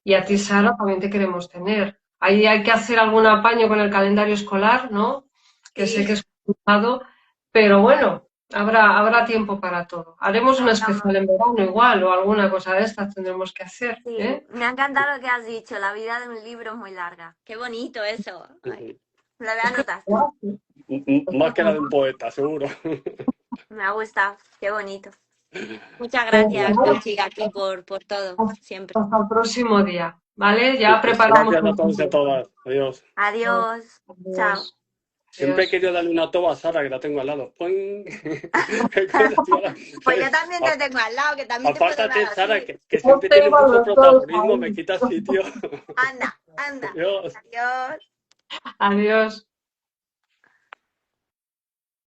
Y a ti, Sara, también te queremos tener. Ahí hay que hacer algún apaño con el calendario escolar, ¿no? Que sé que es complicado. Pero bueno, habrá tiempo para todo. Haremos un especial en verano igual o alguna cosa de estas tendremos que hacer. Sí, me ha encantado lo que has dicho, la vida de un libro es muy larga. Qué bonito eso. Ay, lo voy a anotar. Más que la de un poeta, seguro. Me ha gustado, qué bonito. Muchas gracias, Conchi, aquí por todo, siempre. Hasta el próximo día, ¿vale? Ya preparamos. Gracias a todos y a todas. Adiós. Adiós. Chao. Siempre he querido darle una toba a Sara, que la tengo al lado. ¡Poing! Pues yo también te tengo al lado, que también te puedo dar Apártate, Sara, así. que siempre tiene mucho protagonismo, me quita sitio. Anda. Adiós. Adiós. Adiós.